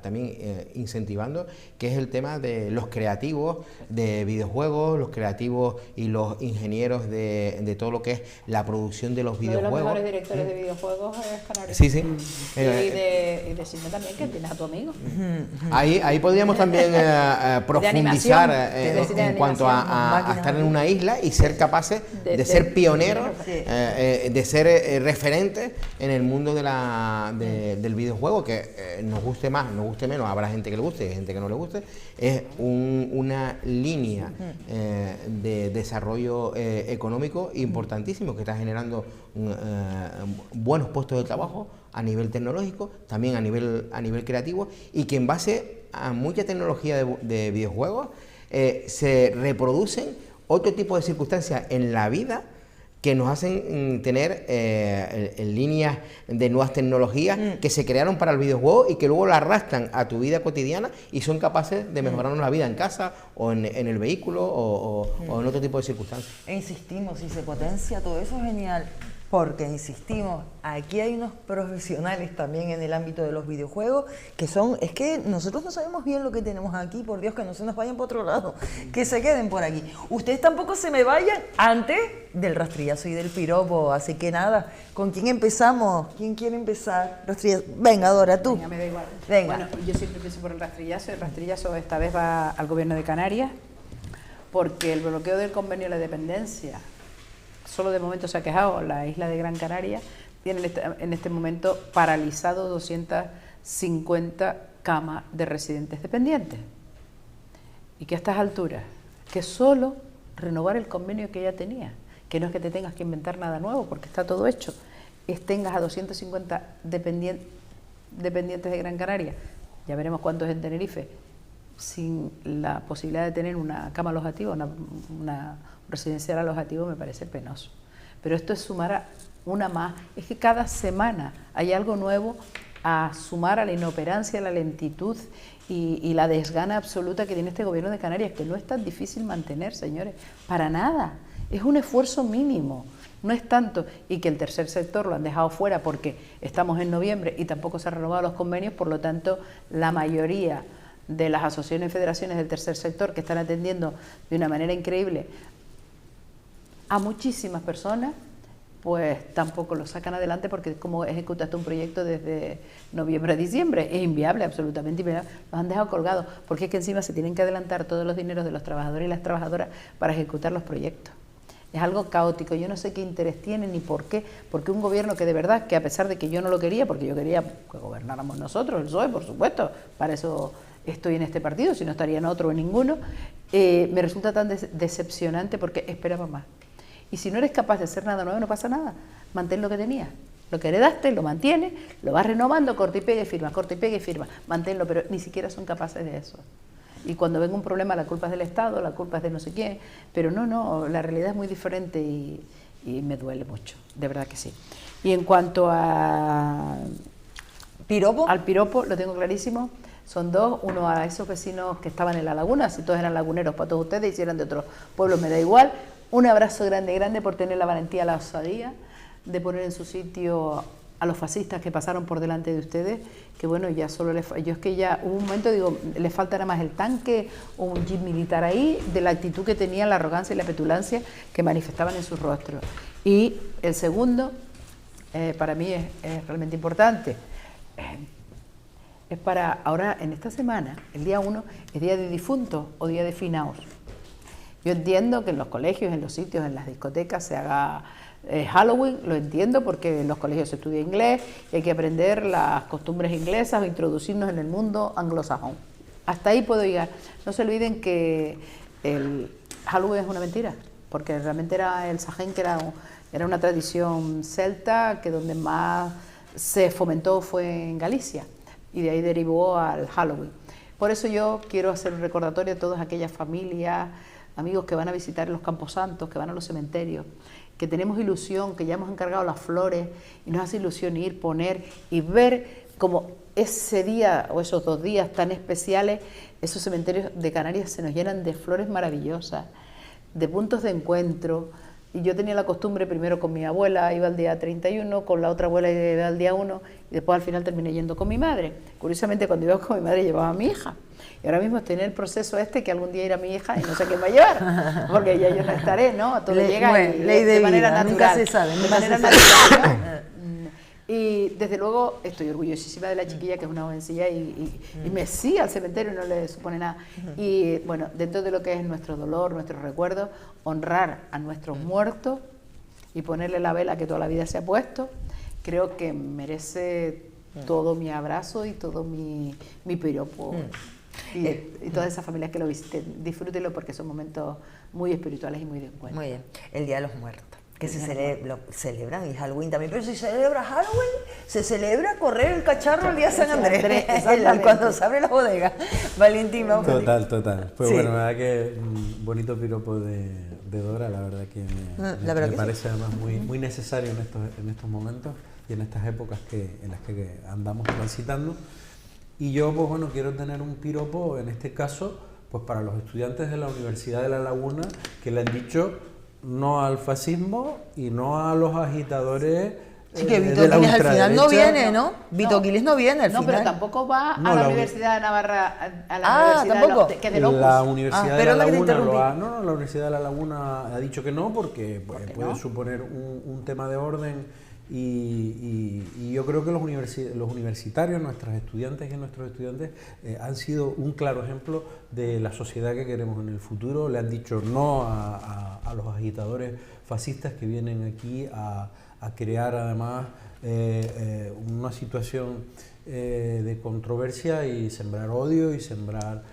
incentivando, que es el tema de los creativos de videojuegos, los creativos y los ingenieros de todo lo que es la producción de los videojuegos. Uno de los mejores directores de videojuegos es Canarias. Sí, sí. Y de cine también, que tienes a tu amigo. Ahí podríamos también profundizar en cuanto a estar en una isla y ser capaces de ser pioneros, de ser referentes en el mundo del videojuego, que nos guste más, nos guste menos, habrá gente que le guste y gente que no le guste, es una línea de desarrollo económico importantísimo que está generando buenos puestos de trabajo a nivel tecnológico, también a nivel creativo, y que en base a mucha tecnología de videojuegos se reproducen otro tipo de circunstancias en la vida que nos hacen tener en líneas de nuevas tecnologías que se crearon para el videojuego y que luego la arrastran a tu vida cotidiana y son capaces de mejorarnos la vida en casa o en el vehículo o en otro tipo de circunstancias. E insistimos, si se potencia todo eso, genial. porque insistimos, aquí hay unos profesionales también en el ámbito de los videojuegos que son, es que nosotros no sabemos bien lo que tenemos aquí, por Dios, que no se nos vayan por otro lado, que se queden por aquí. Ustedes tampoco se me vayan antes del rastrillazo y del piropo, así que nada, ¿con quién empezamos? ¿Quién quiere empezar? Rastrillazo. Venga, Dora, tú. Venga, me da igual. Venga. Bueno, yo siempre empiezo por el rastrillazo esta vez va al Gobierno de Canarias, porque el bloqueo del convenio de la dependencia, solo de momento se ha quejado la isla de Gran Canaria, tiene en este momento paralizado 250 camas de residentes dependientes. Y que a estas alturas, que solo renovar el convenio que ya tenía, que no es que te tengas que inventar nada nuevo, porque está todo hecho, tengas a 250 dependientes de Gran Canaria, ya veremos cuántos en Tenerife, sin la posibilidad de tener una cama alojativa, una residencial alojativo, me parece penoso. Pero esto es sumar a una más, es que cada semana hay algo nuevo a sumar a la inoperancia, a la lentitud y la desgana absoluta que tiene este Gobierno de Canarias, que no es tan difícil mantener, señores, para nada, es un esfuerzo mínimo, no es tanto, y que el tercer sector lo han dejado fuera porque estamos en noviembre y tampoco se han renovado los convenios, por lo tanto la mayoría de las asociaciones y federaciones del tercer sector, que están atendiendo de una manera increíble a muchísimas personas, pues tampoco lo sacan adelante, porque como ejecutaste un proyecto desde noviembre a diciembre, es inviable, absolutamente inviable, los han dejado colgados, porque es que encima se tienen que adelantar todos los dineros de los trabajadores y las trabajadoras para ejecutar los proyectos. Es algo caótico, yo no sé qué interés tiene ni por qué, porque un gobierno que de verdad, que a pesar de que yo no lo quería, porque yo quería que gobernáramos nosotros, el PSOE, por supuesto, para eso estoy en este partido, si no estaría en otro o en ninguno, me resulta tan decepcionante porque esperaba más. Y si no eres capaz de hacer nada nuevo, no pasa nada, mantén lo que tenías. Lo que heredaste, lo mantienes, lo vas renovando, corta y pega y firma, corta y pega y firma, manténlo, pero ni siquiera son capaces de eso. Y cuando venga un problema, la culpa es del Estado, la culpa es de no sé quién, pero no, la realidad es muy diferente y me duele mucho, de verdad que sí. Y en cuanto a ¿Piropo? Al piropo, lo tengo clarísimo, son dos, uno a esos vecinos que estaban en la laguna, si todos eran laguneros para todos ustedes, y si eran de otros pueblos me da igual, un abrazo grande, grande por tener la valentía, la osadía de poner en su sitio a los fascistas que pasaron por delante de ustedes, que bueno, ya solo yo es que ya hubo un momento, digo, les falta nada más el tanque o un jeep militar ahí, de la actitud que tenían, la arrogancia y la petulancia que manifestaban en sus rostros. Y el segundo, para mí es realmente importante, es para ahora, en esta semana, el día 1, es día de difuntos o día de finaos. Yo entiendo que en los colegios, en los sitios, en las discotecas se haga Halloween, lo entiendo porque en los colegios se estudia inglés y hay que aprender las costumbres inglesas o introducirnos en el mundo anglosajón. Hasta ahí puedo llegar. No se olviden que el Halloween es una mentira, porque realmente era el Sajén, que era una tradición celta, que donde más se fomentó fue en Galicia, y de ahí derivó al Halloween. Por eso yo quiero hacer un recordatorio a todas aquellas familias, amigos que van a visitar los camposantos, que van a los cementerios, que tenemos ilusión, que ya hemos encargado las flores y nos hace ilusión ir, poner y ver como ese día o esos 2 días tan especiales, esos cementerios de Canarias se nos llenan de flores maravillosas, de puntos de encuentro. Y yo tenía la costumbre, primero con mi abuela, iba al día 31, con la otra abuela iba al día 1, y después al final terminé yendo con mi madre. Curiosamente, cuando iba con mi madre llevaba a mi hija. Y ahora mismo estoy en el proceso que algún día irá mi hija y no sé quién va a llevar, porque ya yo no estaré, ¿no? Todo llega bueno, ley de manera vida, natural. nunca se sabe, De manera natural, ¿no? Y desde luego estoy orgullosísima de la chiquilla, que es una jovencilla y me sigue al cementerio y no le supone nada. Y bueno, dentro de lo que es nuestro dolor, nuestros recuerdos, honrar a nuestros muertos y ponerle la vela que toda la vida se ha puesto, creo que merece todo mi abrazo y todo mi piropo. Y todas esas familias que lo visiten, disfrútenlo porque son momentos muy espirituales y muy de encuentro. Muy bien, el Día de los Muertos, que lo celebran, y Halloween también, pero si se celebra Halloween, se celebra correr el cacharro el día de San Andrés, cuando se abre la bodega. Valentín, vamos. Total. Pues sí. bueno, la verdad que un bonito piropo de Dora, la verdad que me parece además muy necesario en estos momentos y en estas épocas en las que andamos transitando. Y yo, pues bueno, quiero tener un piropo, en este caso, pues para los estudiantes de la Universidad de La Laguna, que le han dicho no al fascismo y no a los agitadores. Sí, que Vito de la Quiles al final no ultraderecha. viene, ¿no? Vito Quiles no viene al No, final. pero tampoco va No, a la la Universidad de Navarra, a la Ah, Universidad ¿tampoco? que de Locus. La Universidad de pero La la que te Laguna interrumpí. no, la Universidad de La Laguna ha dicho que no porque puede no? suponer un tema de orden y yo creo que los universitarios, nuestras estudiantes y nuestros estudiantes han sido un claro ejemplo de la sociedad que queremos en el futuro. Le han dicho no a los agitadores fascistas que vienen aquí a crear además una situación de controversia y sembrar odio y sembrar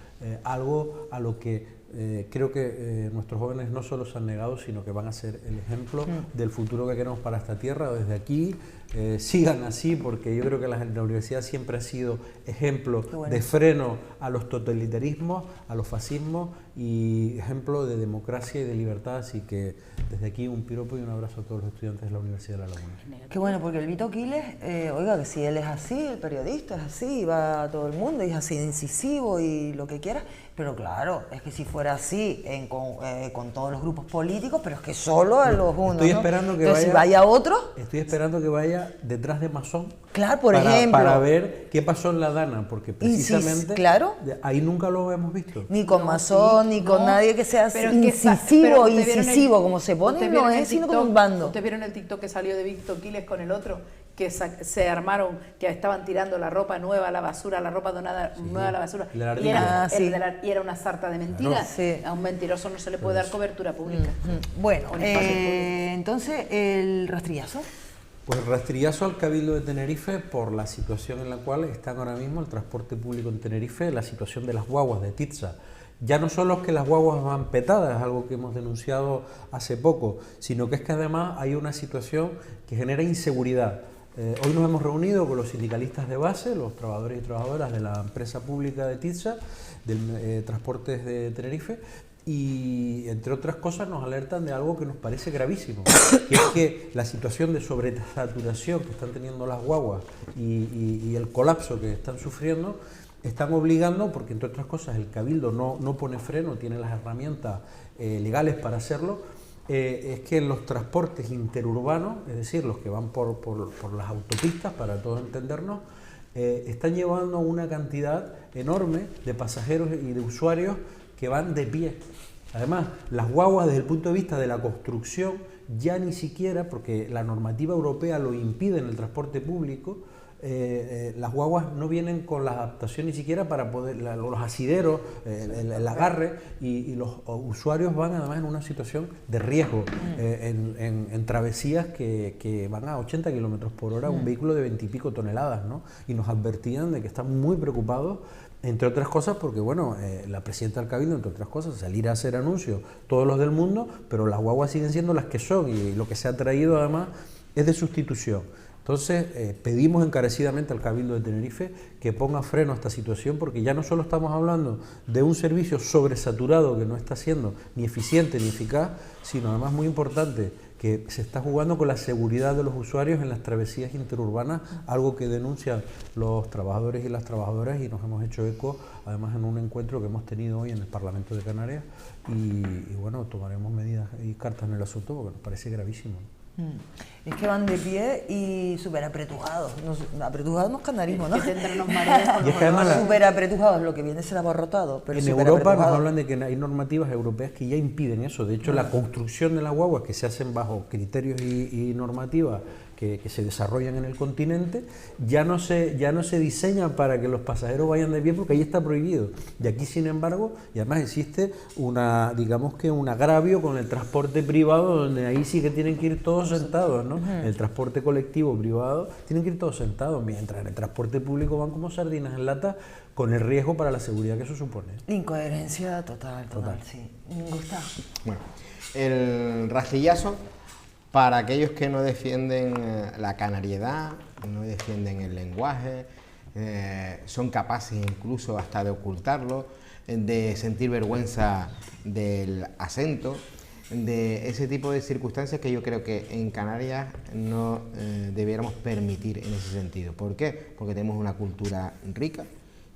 algo a lo que creo que nuestros jóvenes no solo se han negado, sino que van a ser el ejemplo del futuro que queremos para esta tierra. Desde aquí sigan así, porque yo creo que la universidad siempre ha sido ejemplo de freno a los totalitarismos, a los fascismos y ejemplo de democracia y de libertad. Así que desde aquí un piropo y un abrazo a todos los estudiantes de la Universidad de La Laguna. Qué bueno, porque el Vito Quiles, oiga, que si él es así, el periodista es así, va a todo el mundo y es así de incisivo y lo que quiera, pero claro, es que si fuera así con todos los grupos políticos, pero es que solo a los unos, Estoy ¿no? esperando que Entonces, vaya, si vaya otro, estoy esperando que vaya detrás de Masón. Claro, por ejemplo. Para ver qué pasó en la Dana, porque precisamente claro. ahí nunca lo hemos visto. ni con Masón, ni con nadie que sea Pero es que incisivo, pero ustedes vieron como se pone, ustedes no vieron es el sino TikTok, como un bando. ¿Ustedes vieron el TikTok que salió de Vito Quiles con el otro? Que se armaron, que estaban tirando la ropa nueva a la basura, la ropa donada nueva a la basura. El artículo. Y era una sarta de mentiras. Sí. A un mentiroso no se le puede dar cobertura pública. Bueno, O en espacios públicos. entonces, el rastrillazo. Pues rastrillazo al Cabildo de Tenerife por la situación en la cual están ahora mismo el transporte público en Tenerife, la situación de las guaguas de Titsa. Ya no solo es que las guaguas van petadas, es algo que hemos denunciado hace poco, sino que es que además hay una situación que genera inseguridad. Hoy nos hemos reunido con los sindicalistas de base, los trabajadores y trabajadoras de la empresa pública de Titsa, del Transportes de Tenerife, y entre otras cosas nos alertan de algo que nos parece gravísimo, que es que la situación de sobresaturación que están teniendo las guaguas y el colapso que están sufriendo están obligando, porque entre otras cosas el Cabildo no pone freno, tiene las herramientas legales para hacerlo, es que los transportes interurbanos, es decir, los que van por las autopistas, para todos entendernos, están llevando una cantidad enorme de pasajeros y de usuarios que van de pie. Además, las guaguas desde el punto de vista de la construcción ya ni siquiera, porque la normativa europea lo impide en el transporte público, las guaguas no vienen con la adaptación ni siquiera para poder, los asideros, el agarre, y los usuarios van además en una situación de riesgo, en travesías que van a 80 kilómetros por hora, un vehículo de 20 y pico toneladas, ¿no? Y nos advertían de que están muy preocupados, entre otras cosas porque, bueno, la presidenta del Cabildo, entre otras cosas, salir a hacer anuncios, todos los del mundo, pero las guaguas siguen siendo las que son, y lo que se ha traído además es de sustitución. Entonces, pedimos encarecidamente al Cabildo de Tenerife que ponga freno a esta situación, porque ya no solo estamos hablando de un servicio sobresaturado que no está siendo ni eficiente ni eficaz, sino además muy importante, que se está jugando con la seguridad de los usuarios en las travesías interurbanas, algo que denuncian los trabajadores y las trabajadoras, y nos hemos hecho eco además en un encuentro que hemos tenido hoy en el Parlamento de Canarias, y bueno, tomaremos medidas y cartas en el asunto porque nos parece gravísimo. Es que van de pie y súper apretujados. Apretujados no es canarismo, ¿no? Que tendrán los mareos. Y es que además Súper apretujados, lo que viene a ser abarrotado. Pero en súper Europa nos apretujado. hablan de que hay normativas europeas que ya impiden eso. De hecho, la construcción de las guaguas, que se hacen bajo criterios y normativas que se desarrollan en el continente, ya no se diseñan para que los pasajeros vayan de pie, porque ahí está prohibido. Y aquí, sin embargo, y además existe digamos que un agravio con el transporte privado, donde ahí sí que tienen que ir todos sentados, ¿no? El transporte colectivo privado tienen que ir todos sentados, mientras en el transporte público van como sardinas en lata, con el riesgo para la seguridad que eso supone. Incoherencia total, sí. Gustavo. Bueno, el rastrillazo, para aquellos que no defienden la canariedad, no defienden el lenguaje, son capaces incluso hasta de ocultarlo, de sentir vergüenza del acento, de ese tipo de circunstancias que yo creo que en Canarias no debiéramos permitir en ese sentido. ¿Por qué? Porque tenemos una cultura rica,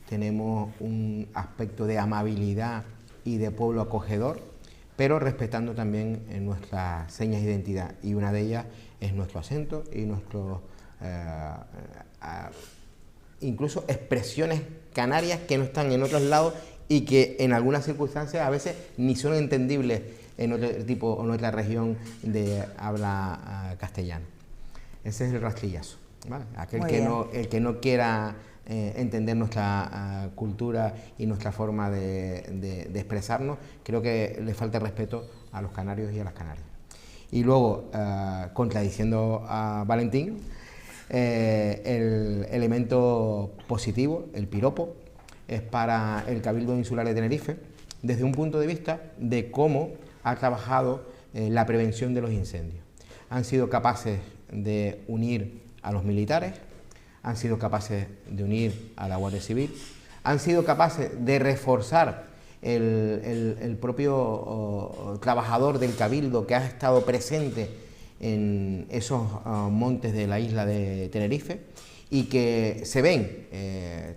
tenemos un aspecto de amabilidad y de pueblo acogedor, pero respetando también nuestras señas de identidad, y una de ellas es nuestro acento y nuestro incluso expresiones canarias que no están en otros lados y que en algunas circunstancias a veces ni son entendibles en otro tipo o en otra región de habla castellana. Ese es el rastrillazo, ¿vale? El que no quiera entender nuestra cultura y nuestra forma de expresarnos, creo que le falta respeto a los canarios y a las canarias. Y luego, contradiciendo a Valentín, el elemento positivo, el piropo, es para el Cabildo Insular de Tenerife, desde un punto de vista de cómo ha trabajado la prevención de los incendios. Han sido capaces de unir a los militares, han sido capaces de unir a la Guardia Civil, han sido capaces de reforzar el propio trabajador del Cabildo que ha estado presente en esos montes de la isla de Tenerife y que se ven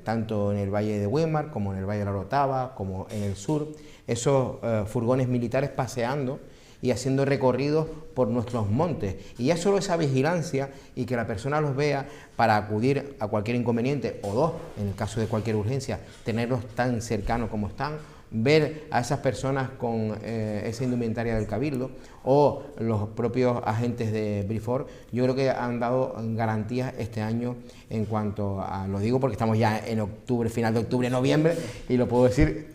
tanto en el Valle de Güímar como en el Valle de la Orotava, como en el sur, esos furgones militares paseando y haciendo recorridos por nuestros montes. Y ya solo esa vigilancia y que la persona los vea para acudir a cualquier inconveniente, o dos, en el caso de cualquier urgencia, tenerlos tan cercanos como están, ver a esas personas con esa indumentaria del Cabildo o los propios agentes de Brifor, yo creo que han dado garantías este año en cuanto a, lo digo porque estamos ya en octubre, final de octubre, noviembre, y lo puedo decir,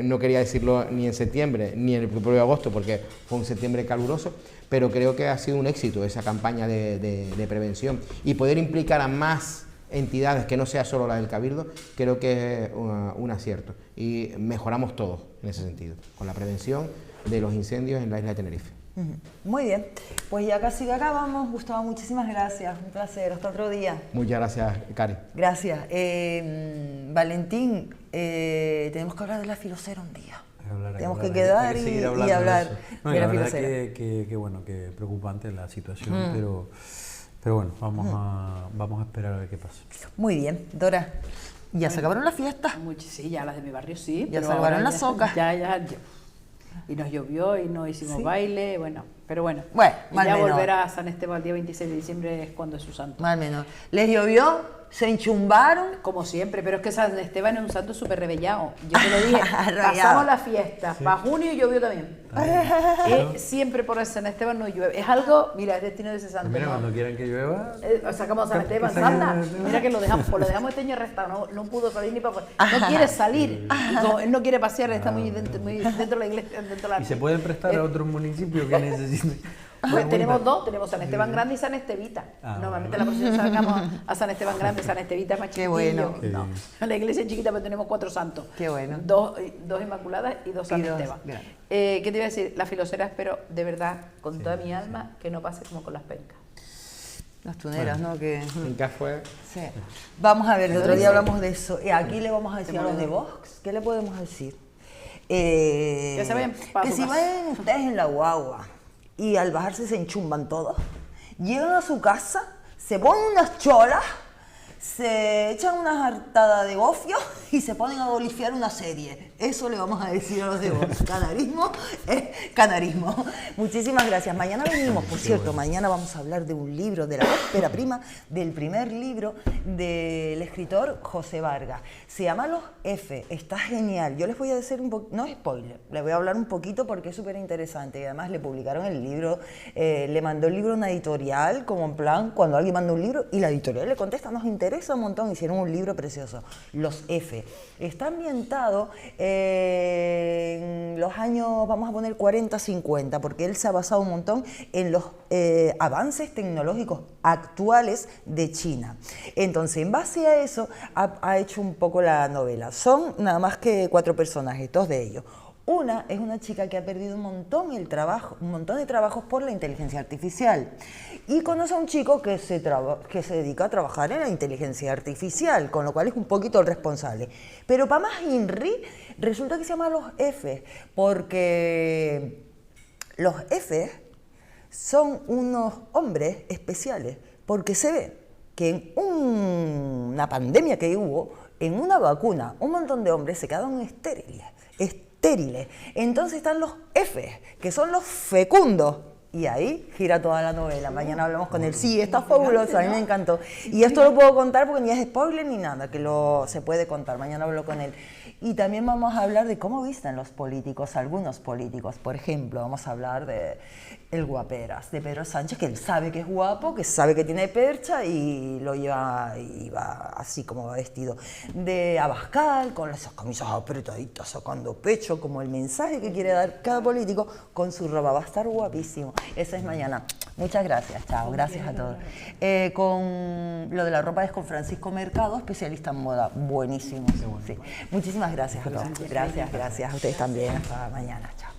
no quería decirlo ni en septiembre ni en el propio agosto porque fue un septiembre caluroso, pero creo que ha sido un éxito esa campaña de prevención y poder implicar a más entidades que no sea solo la del Cabildo, creo que es un acierto y mejoramos todos en ese sentido, con la prevención de los incendios en la isla de Tenerife. Muy bien, pues ya casi acabamos. Gustavo, muchísimas gracias, un placer, hasta otro día. Muchas gracias, Cari. Gracias. Valentín, tenemos que hablar de la filosera un día. Tenemos que quedar y hablar no, de la verdad filosera. que bueno, que preocupante la situación, pero bueno, vamos a esperar a ver qué pasa. Muy bien, Dora. ¿Ya se acabaron las fiestas? Sí, ya las de mi barrio sí. Ya pero se acabaron ahora las socas. Ya. Y nos llovió y no hicimos baile, pero bueno. Mal ya menor. volver a San Esteban el día 26 de diciembre es cuando es su santo. Mal menor. ¿Les llovió? ¿Se enchumbaron? Como siempre, pero es que San Esteban es un santo súper rebellado. Yo te lo dije, pasamos la fiesta, para junio y llovió también. Siempre por San Esteban no llueve. Es algo, mira, es destino de ese santo. Mira, ¿no? cuando quieran que llueva... Sacamos a San Esteban, Santa. Mira que lo dejamos este año arrestado, no pudo salir ni para afuera. No quiere salir, él no quiere pasear, está muy dentro de la iglesia. Dentro de la... ¿Y se pueden prestar a otros municipios que necesiten? Pues tenemos dos, tenemos San Esteban Grande y San Estevita. Normalmente la procesión sacamos a San Esteban Grande, San Estevita es más chiquillo. bueno. No, la iglesia es chiquita, pero tenemos 4 santos. Qué bueno. Dos Inmaculadas y 2 San Esteban. Gracias. ¿Qué te iba a decir? La filosera espero, de verdad, con toda mi alma, que no pase como con las pencas. Las tuneras, ¿no? Que... En caso fue... Sí. Vamos a ver, el otro día hablamos de eso. Aquí le vamos a decir a los de Vox, ¿qué le podemos decir? Que se vayan pa' que su si casa. vayan ustedes en la guagua y al bajarse se enchumban todos, llegan a su casa, se ponen unas cholas, se echan unas hartadas de gofio y se ponen a bolifiar una serie. Eso le vamos a decir a los de Vox. Canarismo es canarismo. Muchísimas gracias. Mañana venimos, por cierto, mañana vamos a hablar de un libro, de la ópera prima, del primer libro del escritor José Vargas. Se llama Los F, está genial. Yo les voy a decir un poquito, no es spoiler, les voy a hablar un poquito porque es súper interesante y además le publicaron el libro, le mandó el libro a una editorial, como en plan, cuando alguien manda un libro y la editorial le contesta, nos interesa un montón, hicieron un libro precioso, Los F. Está ambientado en los años, vamos a poner 40-50, porque él se ha basado un montón en los avances tecnológicos actuales de China. Entonces, en base a eso, ha hecho un poco la novela. Son nada más que 4 personajes, 2 de ellos. Una es una chica que ha perdido un montón de trabajos por la inteligencia artificial y conoce a un chico que se dedica a trabajar en la inteligencia artificial, con lo cual es un poquito el responsable. Pero para más Inri, resulta que se llama Los F, porque los F son unos hombres especiales, porque se ve que en una pandemia que hubo, en una vacuna, un montón de hombres se quedaron estériles. estériles. Entonces están los F, que son los fecundos. Y ahí gira toda la novela. Mañana hablamos con él. Sí, está fabuloso, a mí me encantó. Y esto lo puedo contar porque ni es spoiler ni nada, que se puede contar. Mañana hablo con él. Y también vamos a hablar de cómo visten los políticos, algunos políticos. Por ejemplo, vamos a hablar de el guaperas, de Pedro Sánchez, que él sabe que es guapo, que sabe que tiene percha y lo lleva, y va así como va vestido. De Abascal, con esas camisas apretaditas, sacando pecho, como el mensaje que quiere dar cada político con su ropa. Va a estar guapísimo. Esa es mañana. Muchas gracias, chao. Gracias a todos. Con lo de la ropa es con Francisco Mercado, especialista en moda. Buenísimo. Sí. Muchísimas gracias a todos. Gracias a ustedes también. Hasta mañana. Chao.